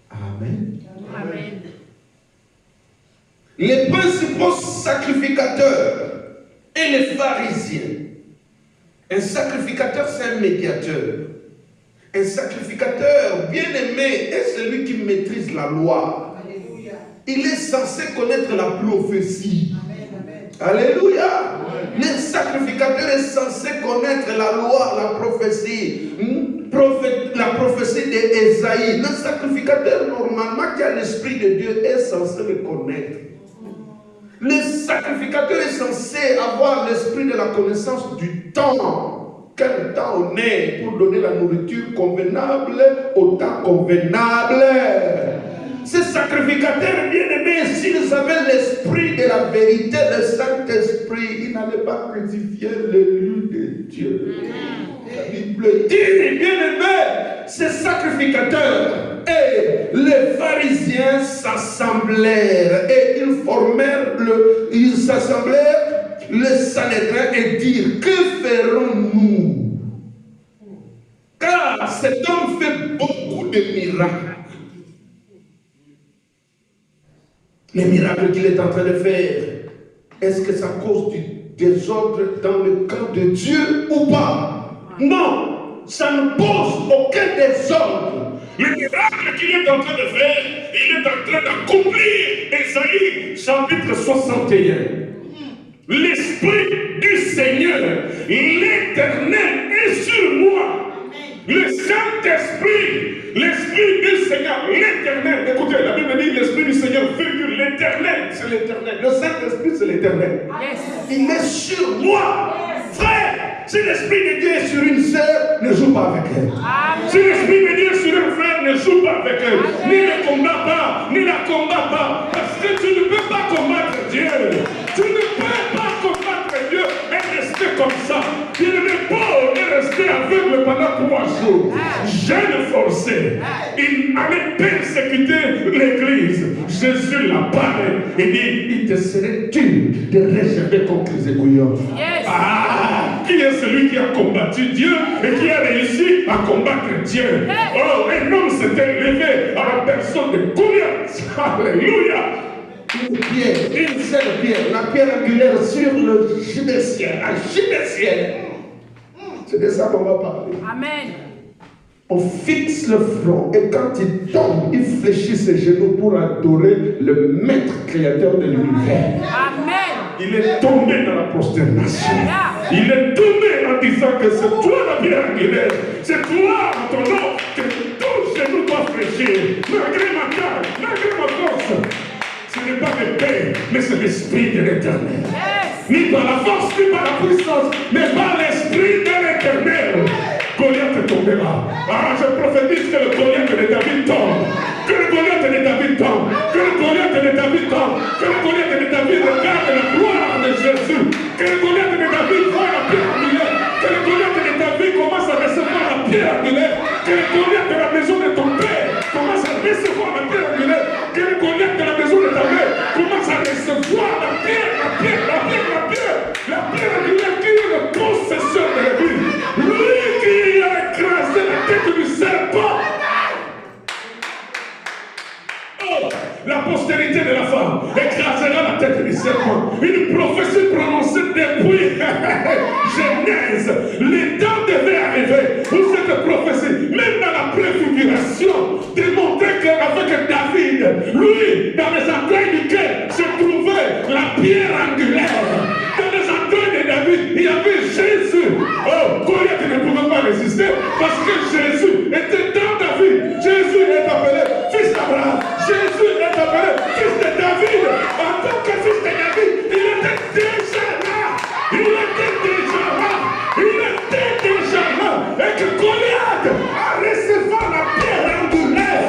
Amen. Amen. Les principaux sacrificateurs et les pharisiens. Un sacrificateur, c'est un médiateur. Un sacrificateur bien-aimé est celui qui maîtrise la loi. Alléluia. Il est censé connaître la prophétie. Amen. Alléluia. Le sacrificateur est censé connaître la loi, la prophétie. La prophétie d'Ésaïe. Le sacrificateur, normalement, qui a l'Esprit de Dieu, est censé le connaître. Le sacrificateur est censé avoir l'esprit de la connaissance du temps. Quel temps on est pour donner la nourriture convenable au temps convenable. Ces sacrificateurs bien-aimés, s'ils avaient l'esprit de la vérité, le Saint-Esprit, ils n'allaient pas crucifier l'élu de Dieu. La Bible dit, bien-aimés, ces sacrificateurs et les pharisiens s'assemblèrent et ils s'assemblèrent le Sanhédrin et dirent, que ferons-nous? Car cet homme fait beaucoup de miracles. Les miracles qu'il est en train de faire, est-ce que ça cause du désordre dans le camp de Dieu ou pas? Non, ça ne pose aucun désordre. Le miracle qu'il est en train de faire, il est en train d'accomplir. Ésaïe, chapitre 61. L'Esprit du Seigneur, l'Éternel est sur moi. Le Saint-Esprit, l'Esprit du Seigneur, l'Éternel. Écoutez, la Bible dit l'Esprit du Seigneur, virgule, l'Éternel, c'est l'Éternel. Le Saint-Esprit, c'est l'Éternel. Yes. Il est sur moi. Frère, Si l'Esprit de Dieu est sur une sœur, ne joue pas avec elle. Si l'Esprit de Dieu est sur un frère, ne joue pas avec elle. Ni le combat pas, ni la combat pas. Parce que tu ne peux pas combattre Dieu. Tu ne peux pas combattre Dieu et rester comme ça. Paul est resté aveugle pendant 3 jours. Jeûne forcé. Il allait persécuter l'église. Jésus l'a parlé. Il dit, il te serait dur de réserver contre les égouillons. Qui est celui qui a combattu Dieu et qui a réussi à combattre Dieu? Oh, un homme s'était levé à la personne de Goliath. Alléluia. Une pierre, une seule pierre, la pierre angulaire sur le gibeciel, la gibeciel. C'est de ça qu'on va parler. Amen. On fixe le front et quand il tombe, il fléchit ses genoux pour adorer le maître créateur de l'univers. Amen. Il est tombé dans la prosternation. Il est tombé en disant que c'est toi la pierre angulaire. C'est toi, en ton nom, que tout genou doit fléchir. Malgré ma taille, malgré ma force. Ce n'est pas le Père, mais c'est l'Esprit de l'Éternel. Ni par la force, ni par la puissance, mais par l'Esprit de l'Éternel. Goliath tombera. Je prophétise que le Goliath de David tombe. Que le Goliath de David tombe. Que le Goliath de David tombe. Que le Goliath de David regarde la gloire de Jésus. Que le Goliath de David voit la pierre angulaire. Que le Goliath de David commence à recevoir la pierre angulaire. Que le Goliath de la maison de ton père commence à recevoir la pierre angulaire. Que le Goliath de la maison de ta mère commence à recevoir la pierre angulaire qui est le possesseur de l'église. Lui qui a écrasé la tête du serpent. Oh, la postérité de la femme écrasera la tête du serpent. Une prophétie prononcée depuis Genèse. Les temps devaient arriver où cette prophétie, même dans la préfiguration, démontrait qu'avec David, lui, dans les entrailles duquel se trouvait la pierre angulaire, dans les entrailles de David, il y avait Jésus. Oh, Goliath ne pouvait pas résister parce que Jésus était dans David. Jésus est appelé fils d'Abraham. Jésus est appelé fils de David. En tant que fils de David, il était déjà là. Et que Goliath a reçu la pierre angulaire.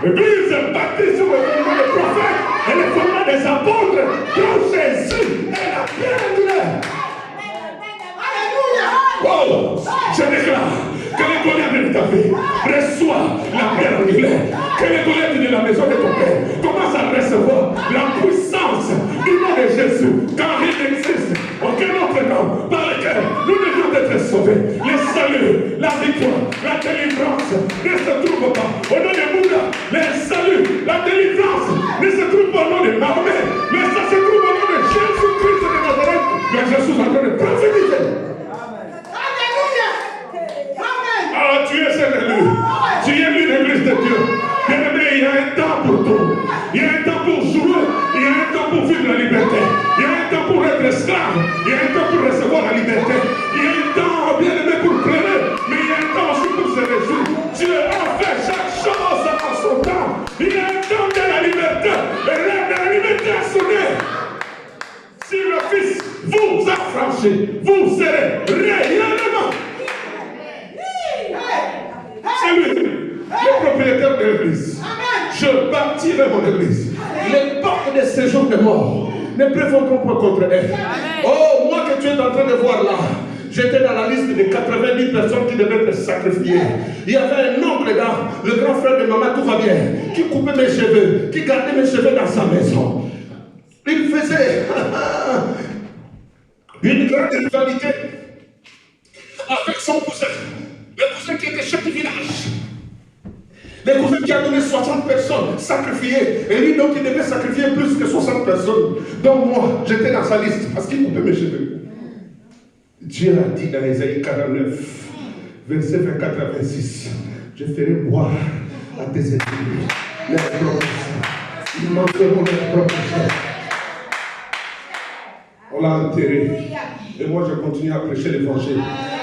L'église bâtie sur le fondement des prophètes et le fondement des apôtres, dont Jésus est la pierre angulaire. Oh, je déclare que le Goliath de ta vie reçoit la pierre angulaire. Que le Goliath de la maison de ton père commence à recevoir la puissance du nom de Jésus. Car il n'existe aucun autre nom par lequel nous devions être sauvés. Le salut, la victoire, la délivrance ne se trouvent pas au nom de Bouddha. Le salut, la délivrance ne se trouve pas au nom de Mahomet, mais ça se trouve au nom de Jésus-Christ de Nazareth. Mais je suis en train de prophétiser. Ah, tu es un élu. Tu es l'église de Dieu. Bien-aimé, il y a un temps pour tout. Il y a un temps pour jouer. Il y a un temps pour vivre la liberté. Il y a un temps pour être esclave. Il y a un temps pour recevoir la liberté. Il y a un temps, bien-aimé, pour pleurer. Mais il y a un temps aussi pour se réjouir. Dieu a fait chaque chose en son temps. Il y a un temps de la liberté. Et l'heure de la liberté a sonné. Si le Fils vous a franchi, vous serez réellement. C'est lui, le propriétaire de l'église. Je bâtirai mon église. Les portes de séjour de mort ne prévaudront pas contre elle. Oh, moi que tu es en train de voir là, j'étais dans la liste de 90 personnes qui devaient être sacrifiées. Il y avait un oncle là, le grand frère de maman, tout va bien, qui coupait mes cheveux, qui gardait mes cheveux dans sa maison. Il faisait une grande rivalité avec son cousin. Le cousin qui était chef du village. Le cousin qui a donné 60 personnes sacrifiées. Et lui, donc, il devait sacrifier plus que 60 personnes. Donc, moi, j'étais dans sa liste parce qu'il coupait mes cheveux. Dieu a dit dans Ésaïe 49, verset 24 à 26, je ferai boire à tes ennemis les propres. Ils manqueront les propres. On l'a enterré. Et moi, je continue à prêcher l'évangile.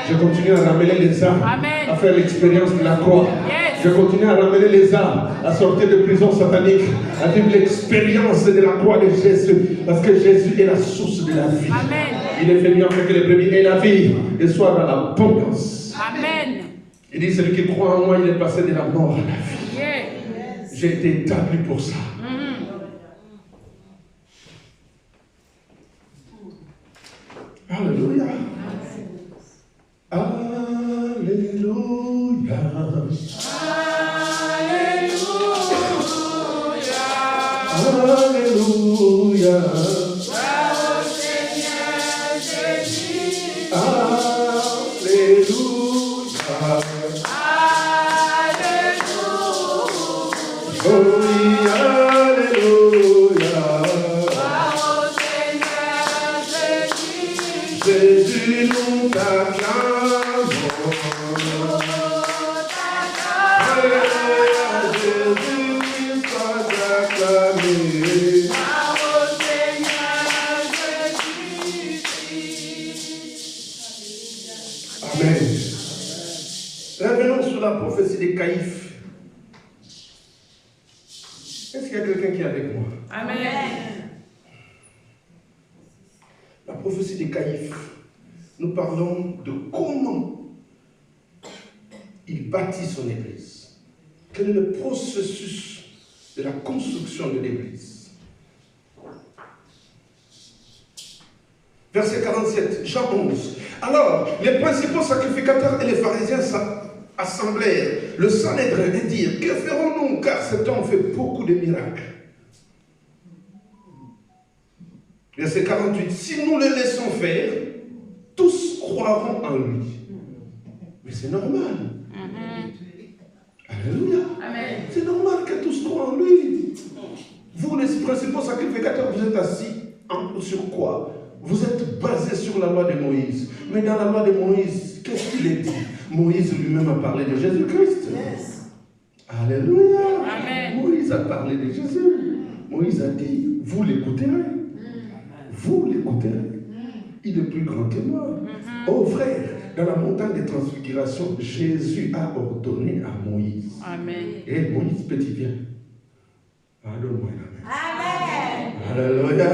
Je continue à ramener les âmes, à faire l'expérience de la croix. Je continue à ramener les âmes à sortir de prison satanique, à vivre l'expérience de la croix de Jésus. Parce que Jésus est la source de la vie. Amen. Il est venu afin que les brebis aient la vie et soient dans l'abondance. Amen. Il dit, celui qui croit en moi, il est passé de la mort à la vie. Yeah. J'ai été établi pour ça. Alléluia. Alléluia. Alléluia. Jésus nous acclame. Alléluia, Jésus soit acclamé. Amen. Revenons sur la prophétie de Caïphe. Est-ce qu'il y a quelqu'un qui est avec moi? Amen. La prophétie de Caïphe, nous parlons de comment il bâtit son église. Quel est le processus de la construction de l'église? Verset 47, Jean 11. Alors, les principaux sacrificateurs et les pharisiens assemblèrent le Sanhédrin et dirent, que ferons-nous, car cet homme fait beaucoup de miracles. Verset 48, si nous le laissons faire, tous croiront en lui. Mais c'est normal. Alléluia. Amen. C'est normal que tous croient en lui. Vous, les principaux sacrificateurs, vous êtes assis sur quoi? Vous êtes basés sur la loi de Moïse. Mais dans la loi de Moïse, qu'est-ce qu'il est dit? Moïse lui-même a parlé de Jésus-Christ. Yes. Alléluia. Amen. Moïse a parlé de Jésus. Moïse a dit, vous l'écouterez. Vous l'écouterez. Il est plus grand que moi. Oh frère, dans la montagne de transfiguration, Jésus a ordonné à Moïse. Amen. Et Moïse, petit viens. Donne-moi un amen. Amen. Alléluia.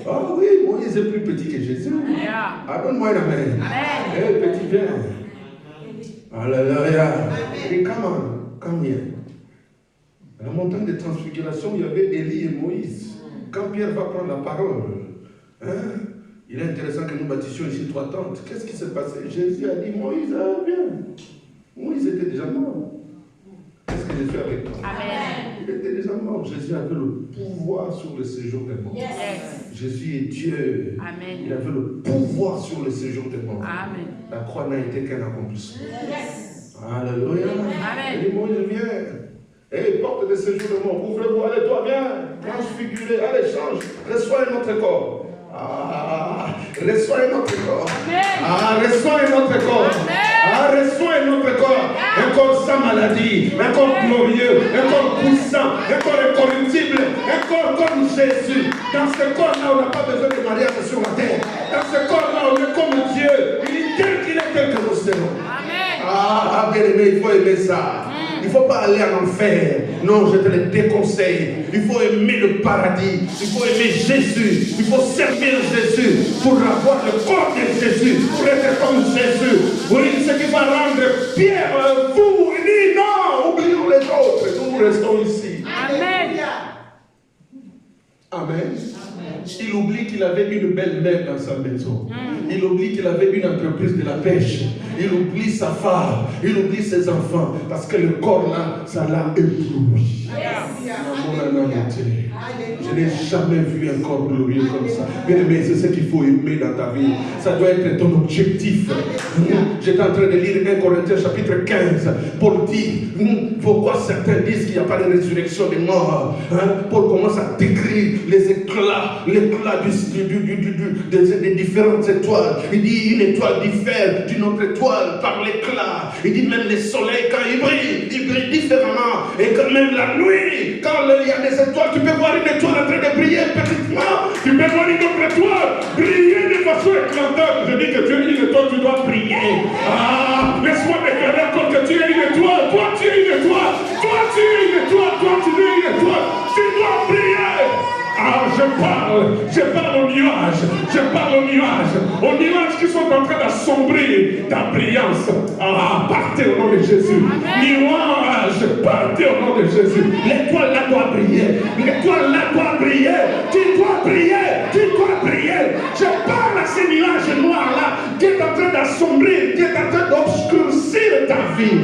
Oh oui, Moïse est plus petit que Jésus. Yeah. Donne-moi un amen. Amen. Eh, petit viens. Alléluia. Et come here. À la montagne de transfiguration, il y avait Élie et Moïse. Quand Pierre va prendre la parole, il est intéressant que nous bâtissions ici 3 tentes. Qu'est-ce qui s'est passé? Jésus a dit, Moïse, viens. Moïse était déjà mort. Est-ce que Jésus est avec toi? Amen. Il était déjà mort. Jésus avait le pouvoir sur le séjour des morts. Yes. Jésus est Dieu. Amen. Il avait le pouvoir sur le séjour des morts. Amen. La croix n'a été qu'un accomplissement. Yes. Alléluia. Amen. Il dit, Moïse, viens. Hey, porte de séjour de mort, ouvrez-vous, allez toi, viens, transfigurez, allez, change, reçois un autre corps. Reçois un autre corps. Reçois un autre corps. Reçois un autre corps. Un corps sans maladie, un corps glorieux, un corps puissant, un corps incorruptible, un corps comme Jésus. Dans ce corps-là, on n'a pas besoin de mariage sur la terre. Dans ce corps-là, on est comme Dieu. Il est tel qu'il est, tel que nous serons. Amen. Bien aimé, il faut aimer ça. Il ne faut pas aller en enfer. Non, je te le déconseille. Il faut aimer le paradis. Il faut aimer Jésus. Il faut servir Jésus pour avoir le corps de Jésus, pour être comme Jésus. Oui, ce qui va rendre Pierre fou. Il dit non, oublions les autres. Nous restons ici. Amen. Amen. Il oublie qu'il avait une belle-mère dans sa maison. Il oublie qu'il avait une entreprise de la pêche. Il oublie sa femme. Il oublie ses enfants. Parce que le corps là, ça l'a ébloui. Je n'ai jamais vu un corps glorieux comme ça. Bien aimé, c'est ce qu'il faut aimer dans ta vie. Ça doit être ton objectif. J'étais en train de lire 1 Corinthiens chapitre 15. Paul dit pourquoi certains disent qu'il n'y a pas de résurrection des morts. Paul commence à décrire les éclats des différentes étoiles. Il dit une étoile diffère d'une autre étoile par l'éclat. Il dit même les soleils quand ils brillent différemment. Et quand même la nuit, quand il y a des étoiles, tu peux voir une étoile en train de briller petitement. Tu peux voir une autre étoile briller de façon éclatante. Je dis que tu es une étoile, tu dois briller. Laisse-moi déclarer encore que tu es une étoile. Toi, tu es une aux nuages qui sont en train d'assombrir ta brillance. Ah, partez au nom de Jésus. Nuages, partez au nom de Jésus. L'étoile là doit briller. L'étoile là doit briller. Tu dois briller. Tu dois briller. Je parle à ces nuages noirs là qui est en train d'assombrir, qui est en train d'obscurcir ta vie.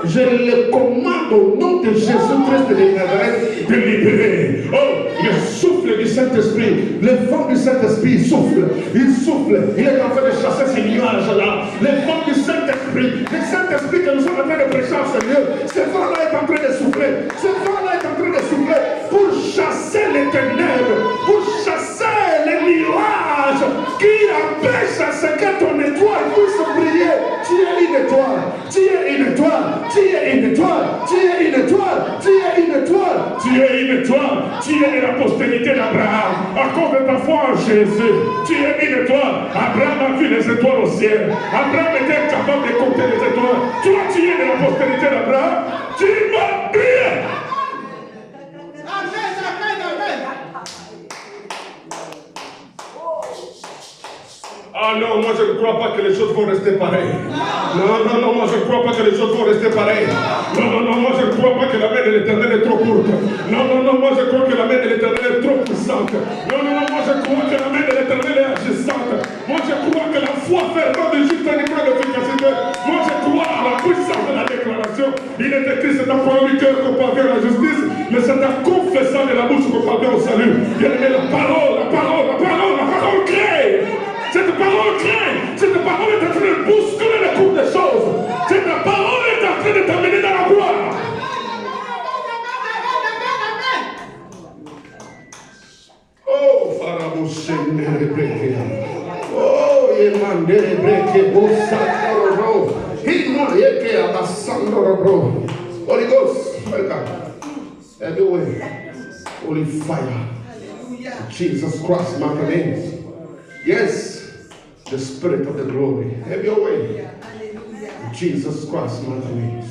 Je le commande au nom de Jésus-Christ de Nazareth de libérer. Oh, le souffle du Saint-Esprit, le vent du Saint-Esprit souffle. Il souffle. Il est en train de chasser ces nuages-là. Le vent du Saint-Esprit, le Saint-Esprit que nous sommes en train de prêcher en Seigneur, ce vent-là est en train de souffler. Ce vent-là est en train de souffler pour chasser les ténèbres, pour chasser les nuages qui empêchent à ce que ton étoile puisse briller. Tu es une étoile. Tu es une étoile. Tu es une étoile, tu es une étoile, tu es une étoile, tu es une étoile, tu es la postérité d'Abraham. À cause de ta foi en Jésus, tu es une étoile. Abraham a vu les étoiles au ciel. Abraham était capable de compter les étoiles. Toi, tu es de la postérité d'Abraham. Tu m'as brillé. Amen, amen, amen. Ah non, moi je ne crois pas que les choses vont rester pareilles. Non, non, non, moi je ne crois pas que les choses vont rester pareilles. Non, non, non, moi je ne crois pas que la main de l'Éternel est trop courte. Non, non, non, moi je crois que la main de l'Éternel est trop puissante. Non, non, non, moi je crois que la main de l'Éternel est agissante. Moi je crois que la foi fervente de juste un épreuve d'efficacité. Moi je crois à la puissance de la déclaration. Il est écrit, c'est ta parole du cœur qu'on parvient à la justice, mais c'est ta confession de la bouche qu'on parvient au salut. Bien aimé, la parole crée. Cette parole crée. Cette parole est en train de bousculer le cours des choses. Cette parole est en train de t'amener dans la gloire. Oh, Pharaon, oh, Yemandere breke bosakoro. Hima yeke abasandoro. Holy Ghost, welcome. Everywhere. Holy fire. Jesus Christ, my name. Yes. The Spirit of the glory. Have your way. Jesus Christ, my name.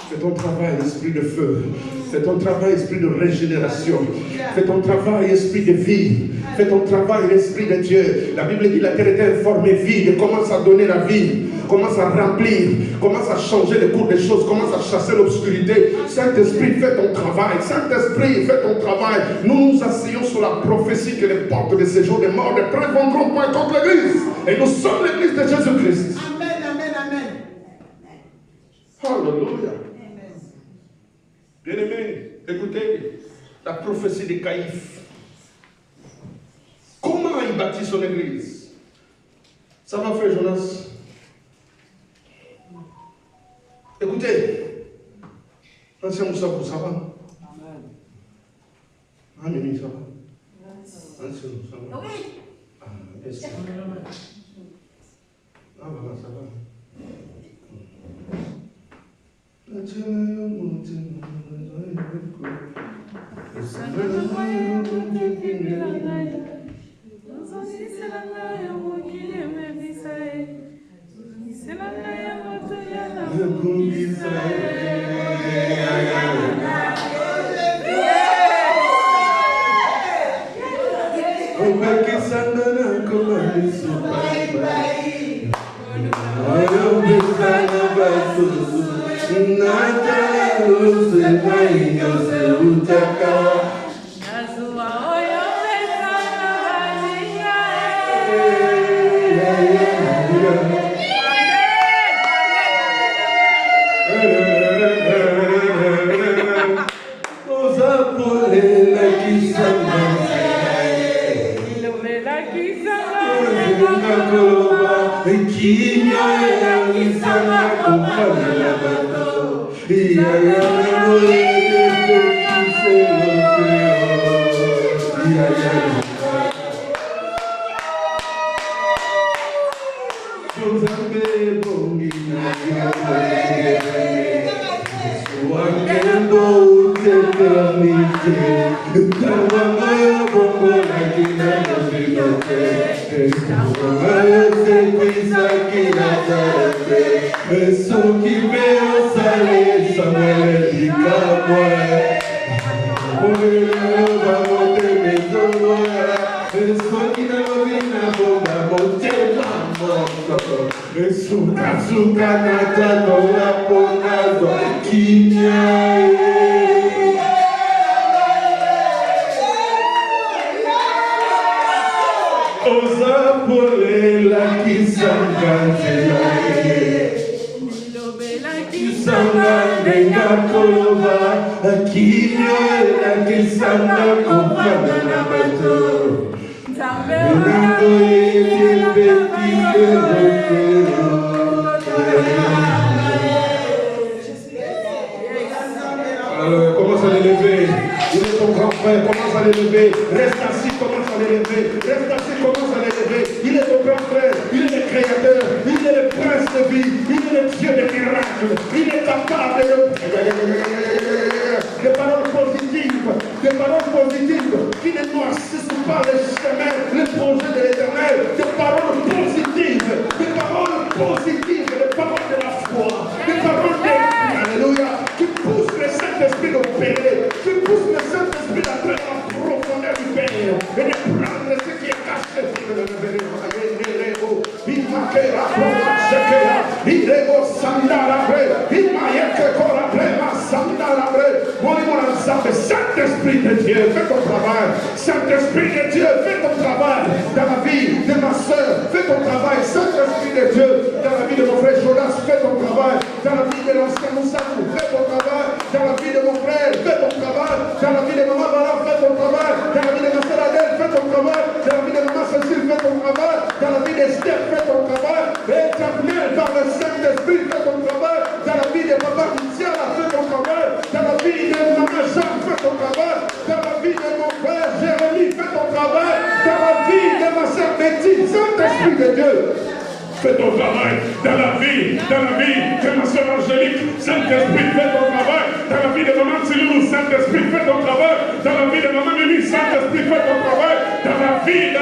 Fais ton travail, esprit de feu. Fais ton travail, esprit de régénération. Fais ton travail, esprit de vie. Fais ton travail, esprit de Dieu. La Bible dit la terre était informée, vide. Commence à donner la vie. Commence à remplir. Commence à changer le cours des choses. Commence à chasser l'obscurité. Saint-Esprit, fais ton travail. Saint-Esprit, fais ton travail. Nous nous asseyons sur la prophétie que les portes de ces jours de mort ne prévendront point contre l'Église. Et nous sommes l'Église de Jésus-Christ. Amen, amen, amen. Alléluia. Bien-aimés, écoutez la prophétie de Caïphe. Comment il bâtit son église? Ça va, frère Jonas? Écoutez, ancien Moussabou, ça va? Ah, Mimi, ça va? Ancien Moussabou. Oui. Ah, est-ce que... Ah, voilà, ça va. Commence à l'élever. Il est ton grand frère, commence à l'élever. Reste assis, commence à l'élever. Reste assis, commence à l'élever. Il est ton grand frère, il est le créateur, il est le prince de vie, il est le Dieu des miracles. Il est capable de paroles positives qui ne noircissent pas le chemin, le projet de l'éternel. Des paroles positives, des paroles de la foi, des paroles alléluia, qui poussent le Saint-Esprit d'opérer, qui poussent le Saint-Esprit d'entrer dans la profondeur du Père et de prendre ce qui est caché. Saint-Esprit de Dieu, fais ton travail. Saint-Esprit de Dieu, fais ton travail dans la vie de ma soeur, fais ton travail. Saint-Esprit de Dieu, dans la vie de mon frère Jonas, fais ton travail. Dans la vie de l'ancien Moussabou, fais ton travail. Dans la vie de mon frère, fais ton travail. Dans la vie de maman Bala, fais ton travail. Dans la vie de ma soeur Adèle, fais ton travail. Dans la vie de maman Cécile, fais ton travail. Dans la vie d'Esther, fais ton travail. Éternel, par le Saint-Esprit, fais ton travail. Dans la vie de papa Mitsiala, fais ton travail. Dans la vie de maman Jean, fais ton travail. Dans la vie de mon frère Jérémie, fais ton travail. Dans la vie de ma soeur Betty, Saint-Esprit de Dieu, fais ton travail. Dans la vie de ma soeur Angélique, Saint-Esprit, fais ton travail. Dans la vie de maman Tilou, Saint-Esprit, fais ton travail. Dans la vie de maman Mimi, Saint-Esprit, fais ton travail. Dans la vie,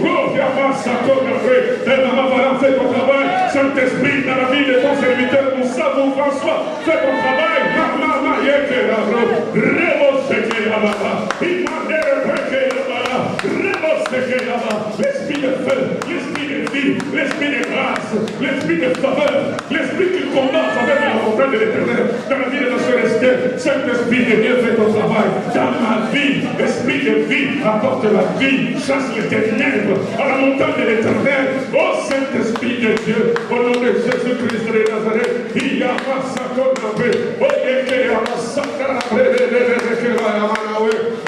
oh, viens voir ça comme après. Maman Valant, fais ton travail. Saint-Esprit, dans la vie de ton serviteur, mon savon François, fais ton travail. Maman, yeke la robe, rebo seke la baba, imandere breke la baba, rebo seke la baba. L'esprit de feu, l'esprit de vie, l'esprit de grâce, l'esprit de faveur, l'esprit qui commence avec la volonté de l'éternel. Dans la vie de notre soeur Esther, Saint-Esprit de Dieu fait ton travail. Dans ma vie, esprit de vie apporte la vie, chasse les ténèbres à la montagne de l'éternel. Oh Saint-Esprit de Dieu, au nom de Jésus-Christ de Nazareth, il y a ma sacoche d'après, oh yeke a ma sacoche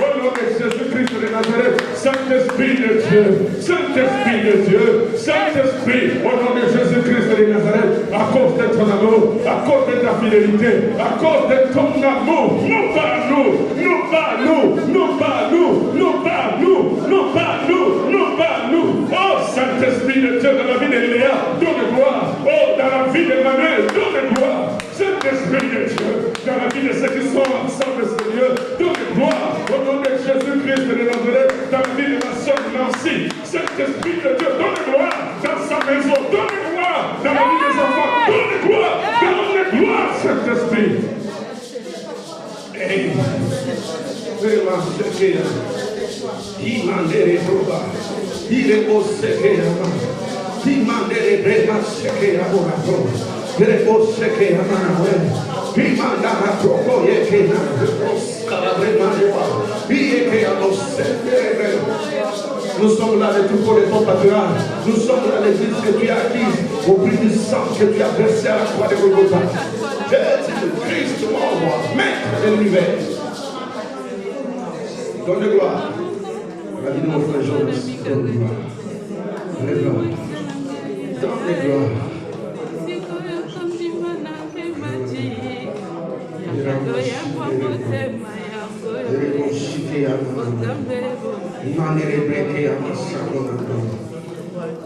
au nom de Jésus-Christ de Nazareth, Saint-Esprit de Dieu, Saint-Esprit de Dieu, Saint-Esprit, au nom de Jésus-Christ de Nazareth, à cause de ton amour, à cause de ta fidélité, à cause de ton amour, non pas nous, non pas nous, non pas nous, non pas nous, non pas nous, non pas nous. Oh Saint-Esprit de Dieu, dans la vie de Léa, donne gloire. Oh, dans la vie de Manuel, donne gloire. Saint-Esprit de Dieu, dans la vie de ceux qui sont ensemble, Seigneur, donne gloire. Au nom de Jésus-Christ de Nazareth, dans la vie de ma soeur Nancy, Saint-Esprit de Dieu, donne gloire dans sa maison, donne gloire dans la vie des enfants, donne gloire, Saint-Esprit. Hey, vraiment, c'est bien. Il m'a l'air proba, il est au secret avant, il m'a l'air vraiment secret avant. Il est au secret avant. Il m'a l'air proba, il est nous sommes là de tout pour les ton pâturage. Nous sommes là l'église que tu as acquise au prix du sang que tu as versé à la croix de Golgotha. Jésus-Christ, mon roi, maître de l'univers. Donne gloire. La vie de mon frère Jonas, donne gloire. Donne gloire. Donne gloire.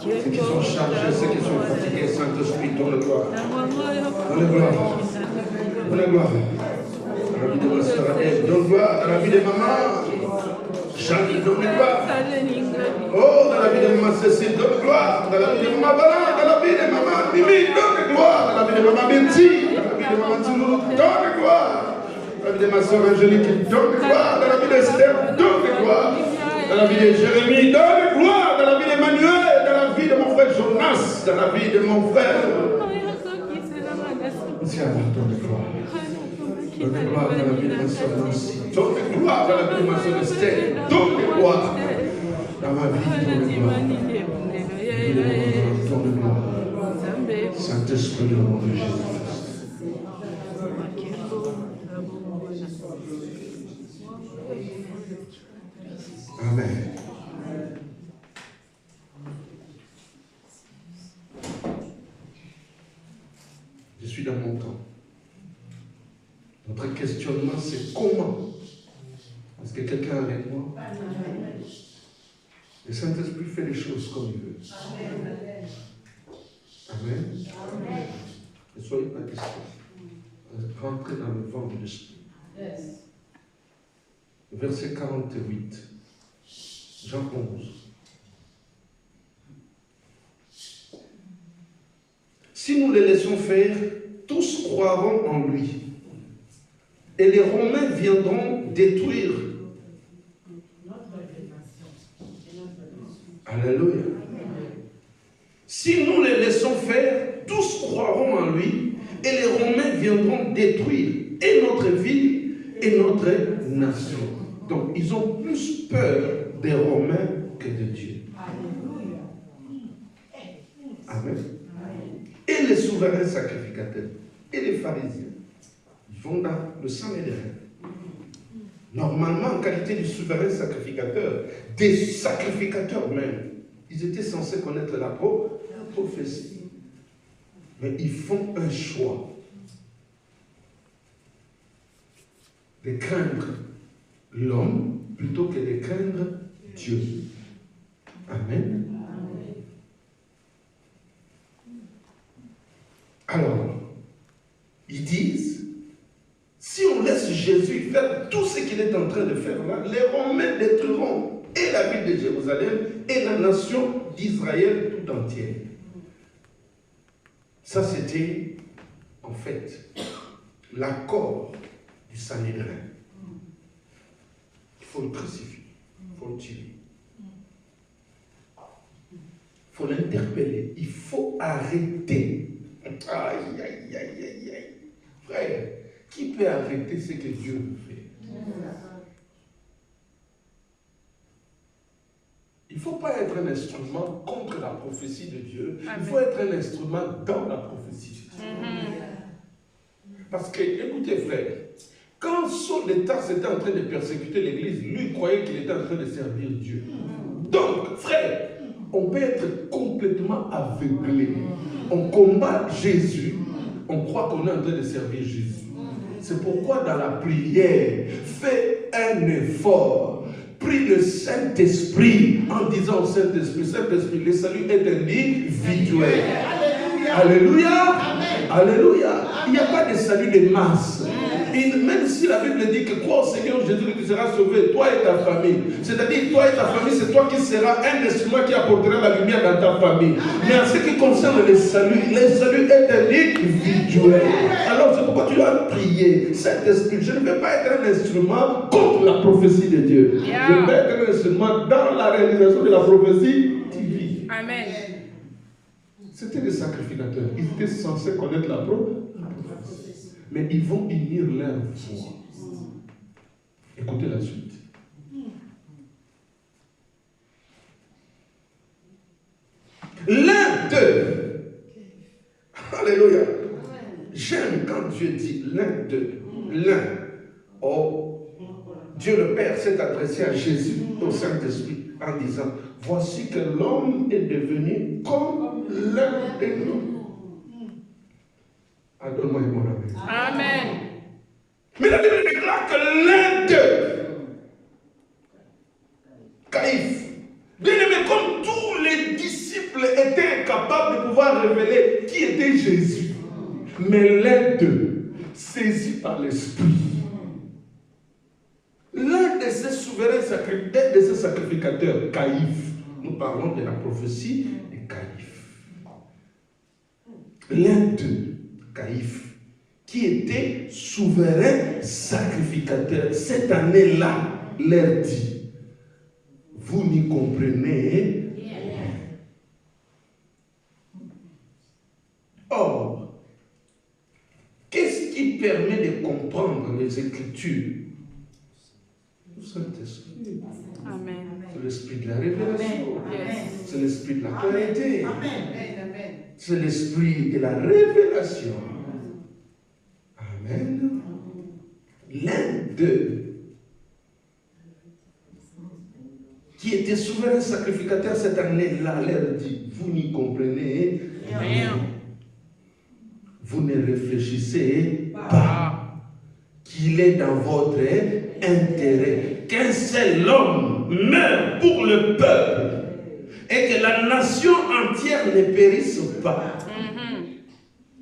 Ceux qui sont chargés, ceux qui sont fatigués, Saint-Esprit, donne gloire. Donne gloire. Donne gloire. Dans la vie de ma soeur Adèle, donne gloire. Dans la vie de maman Chani, donne gloire. Oh, dans la vie de maman Cécile, donne gloire. Dans la vie de maman Bala, dans la vie de maman Mimi, donne gloire. Dans la vie de maman Betty, dans la vie de maman Tilou, donne gloire. Dans la vie de ma soeur Angélique, donne gloire. Dans la vie d'Esther, donne gloire. Dans la vie de Jérémie, donne gloire. Dans la grâce dans la vie de mon frère. Tiens, ton de gloire. Ton de gloire dans la vie de ma soeur Nancy. Ton de gloire dans la vie de ma soeur Esther. Ton de gloire dans ma vie. Ton de gloire. Saint-Esprit, au nom de Jésus. Amen. Je suis dans mon temps. Notre questionnement, c'est comment? Est-ce que quelqu'un est avec moi? Le Saint-Esprit fait les choses comme il veut. Amen. Ne soyez pas distants. Rentrez dans le vent de l'Esprit. Verset 48. Jean 11. Si nous les laissons faire, tous croiront en lui. Et les Romains viendront détruire. Alléluia. Si nous les laissons faire, tous croiront en lui. Et les Romains viendront détruire et notre ville et notre nation. Donc, ils ont plus peur des Romains que de Dieu. Amen. Et les souverains sacrificateurs et les pharisiens, ils vont dans le Sanhédrin. Normalement, en qualité de souverain sacrificateur, des sacrificateurs même, ils étaient censés connaître la prophétie. Mais ils font un choix de craindre l'homme plutôt que de craindre Dieu. Amen. Alors, ils disent, si on laisse Jésus faire tout ce qu'il est en train de faire là, les Romains détruiront et la ville de Jérusalem et la nation d'Israël tout entière. Ça, c'était, en fait, l'accord du Sanhédrin. Il faut le crucifier, il faut le tuer. Il faut l'interpeller, il faut arrêter. Aïe, aïe, aïe, aïe, aïe. Frère, qui peut arrêter ce que Dieu fait? Il ne faut pas être un instrument contre la prophétie de Dieu. Amen. Il faut être un instrument dans la prophétie de Dieu. Parce que, écoutez frère, quand Saul de Tarse était en train de persécuter l'église, lui croyait qu'il était en train de servir Dieu. Donc, frère, on peut être complètement aveuglé. On combat Jésus, on croit qu'on est en train de servir Jésus. C'est pourquoi dans la prière, fais un effort. Prie le Saint-Esprit en disant au Saint-Esprit, Saint-Esprit, le salut est individuel. Alléluia. Alléluia. Alléluia. Il n'y a pas de salut de masse. Et même si la Bible dit que crois au Seigneur Jésus, tu seras sauvé, toi et ta famille. C'est-à-dire, toi et ta famille, c'est toi qui seras un instrument qui apportera la lumière dans ta famille. Mais en ce qui concerne le salut est individuel. Alors, c'est pourquoi tu dois prier. Saint-Esprit, je ne vais pas être un instrument contre la prophétie de Dieu. Je vais être un instrument dans la réalisation de la prophétie divine. Amen. C'était des sacrificateurs. Ils étaient censés connaître la prophétie. Mais ils vont unir leur foi. Écoutez la suite. L'un d'eux. Alléluia. J'aime quand Dieu dit l'un d'eux. L'un. Oh, Dieu le Père s'est adressé à Jésus, au Saint-Esprit, en disant, voici que l'homme est devenu comme l'un de nous. Donne-moi mon amen. Amen. Mais la Bible déclare que l'un d'eux, Caïphe, bien aimé, comme tous les disciples étaient incapables de pouvoir révéler qui était Jésus, mais l'un d'eux, saisi par l'Esprit, l'un de ces souverains sacrificateurs, de ces sacrificateurs, Caïphe, nous parlons de la prophétie de Caïphe, l'un d'eux, Caïphe, qui était souverain sacrificateur, cette année-là, leur dit, vous n'y comprenez rien. les Écritures. Le Saint-Esprit. Amen. C'est l'esprit de la révélation. Yes. C'est l'esprit de la clarté. Amen. C'est l'esprit de la révélation. Amen. L'un d'eux, qui était souverain sacrificateur cette année-là, leur dit, vous n'y comprenez Rien. vous ne réfléchissez pas qu'il est dans votre intérêt qu'un seul homme meure pour le peuple et que la nation entière ne périsse pas.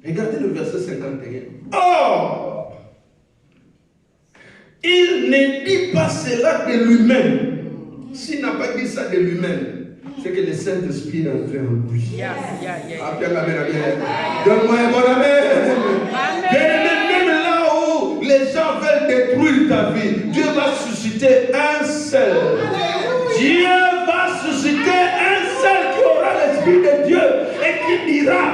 Regardez le verset 51. Or, il ne dit pas cela de lui-même. S'il n'a pas dit ça de lui-même, c'est que le Saint-Esprit est entré en lui. Appelle amen, amen. Donne-moi un bon amen. Même là où les gens veulent détruire ta vie, Dieu va susciter un seul. Dieu va susciter un seul qui aura l'Esprit de Dieu et qui dira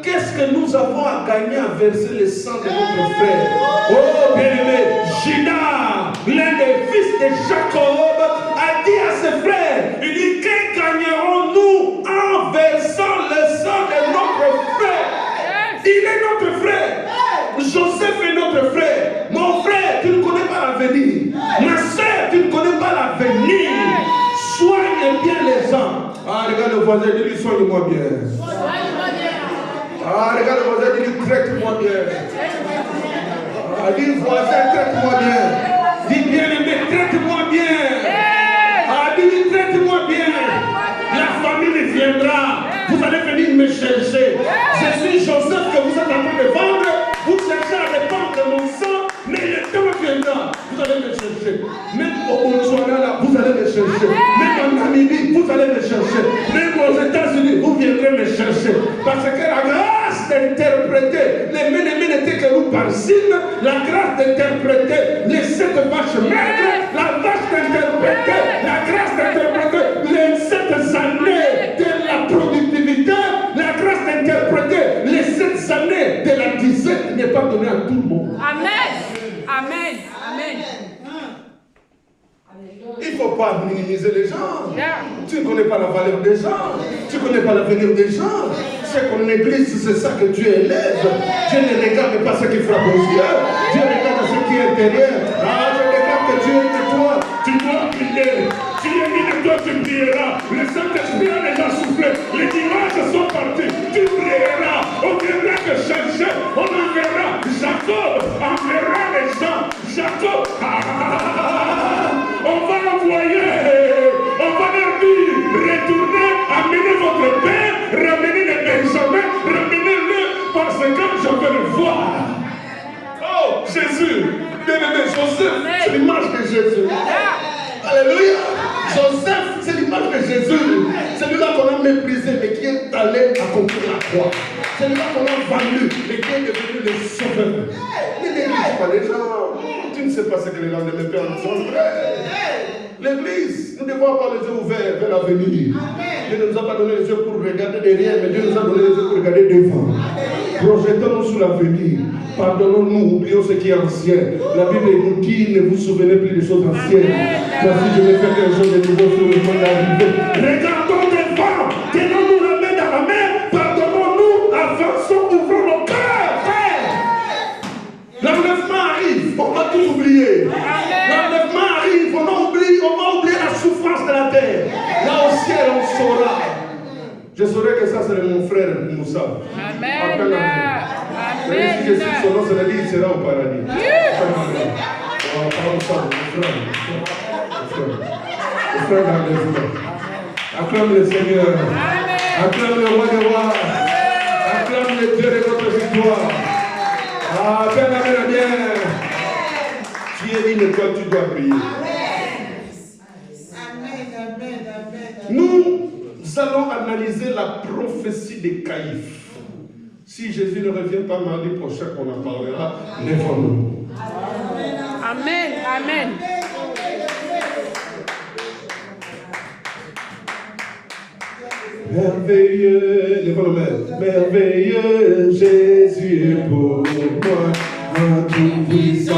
qu'est-ce que nous avons à gagner à verser le sang de notre frère. Oh bien-aimé, Judas, l'un des fils de Jacob, a dit à ses frères, il dit, que gagnerons-nous en versant le sang de notre frère? Il est notre frère. Joseph est notre frère. Mon frère, tu ne connais pas l'avenir. Ma soeur, tu ne connais pas l'avenir. Soigne bien les gens. Ah, regarde le voisin, dis-lui, soigne-moi bien. Ah, regarde le voisin, dis-lui, traite-moi bien. Ah, dis voisin, traite-moi bien. Dis bien-aimé, traite-moi bien. Ah, dis-lui, traite-moi bien. La famille viendra. Vous allez venir me chercher. Je suis Joseph que vous êtes en train de vendre. Vous cherchez à répandre mon sang, mais le temps viendra. Vous allez me chercher. Même au Botswana, vous allez me chercher. Même en Namibie, vous allez me chercher. Même aux États-Unis, vous viendrez me chercher. Parce que la grâce d'interpréter, les ménémés n'étaient que nous par signe, la grâce d'interpréter les 7 vaches maigres, la vache d'interpréter, la grâce d'interpréter les 7 années de la productivité, la grâce d'interpréter les 7 années de la disette n'est pas donnée à tout le monde. Amen. Amen. Amen. Il ne faut pas minimiser les gens. Yeah. Tu ne connais pas la valeur des gens. Tu ne connais pas l'avenir des gens. C'est qu'on église, c'est ça que Dieu élève. Dieu ne regarde pas ce qui frappe aux yeux. Dieu regarde ce qui est intérieur. Ah, je regarde que Dieu est de toi. Tu dois prier. Tu es mis de toi, tu prieras. Le Saint-Esprit a déjà soufflé. Les dimanches sont partis. Tu prieras. On viendra te chercher. On enverra. Jacob enverra les gens. Jacob. On va envoyer, on va leur dire, retournez, amenez votre père, ramenez les Benjamins, ramenez-le, parce que je veux le voir. Oh, Jésus, bien-aimé, Joseph, c'est l'image de Jésus. Alléluia. Joseph, c'est l'image de Jésus. C'est lui-là qu'on a méprisé, mais qui est allé accomplir la croix. C'est lui-là qu'on a vendu, mais qui est devenu le sauveur. Ne néglige pas les gens. Tu ne sais pas ce que les lendemains perdent sont vrais. L'église, nous devons avoir les yeux ouverts vers l'avenir. Dieu ne nous a pas donné les yeux pour regarder derrière, mais Dieu nous a donné les yeux pour regarder devant. Projetons-nous sur l'avenir. Pardonnons-nous, oublions ce qui est ancien. La Bible nous dit, ne vous souvenez plus des choses anciennes. Voici, je vais faire quelque chose de nouveau sur le monde d'arriver. Regardons devant, tenons-nous la main dans la main, pardonnons-nous, avançons, ouvrons nos cœurs. L'enlèvement arrive, on va tout oublier. L'enlèvement arrive, on va oublier la souffrance de la terre. Là au ciel, on saura. Je saurais que ça, c'est mon frère Moussa. Amen. Amen. Si je suis son nom, ça veut dire qu'il sera au paradis. On va parler ensemble, mon frère. Mon frère d'enlèvement. Acclame le Seigneur. Acclame le roi des rois. Acclame le Dieu de notre victoire. Ah, bien, amen, bien. Tu es une étoile, tu dois briller. Nous allons analyser la prophétie de Caïphe. Si Jésus ne revient pas mardi prochain, on en parlera. Lèvons-nous. Amen. Amen. Merveilleux, lèvons-nous, merveilleux, Jésus est pour moi, un tout puissant.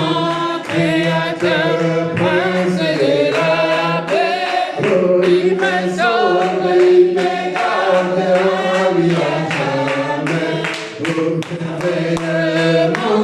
merveilleux, mon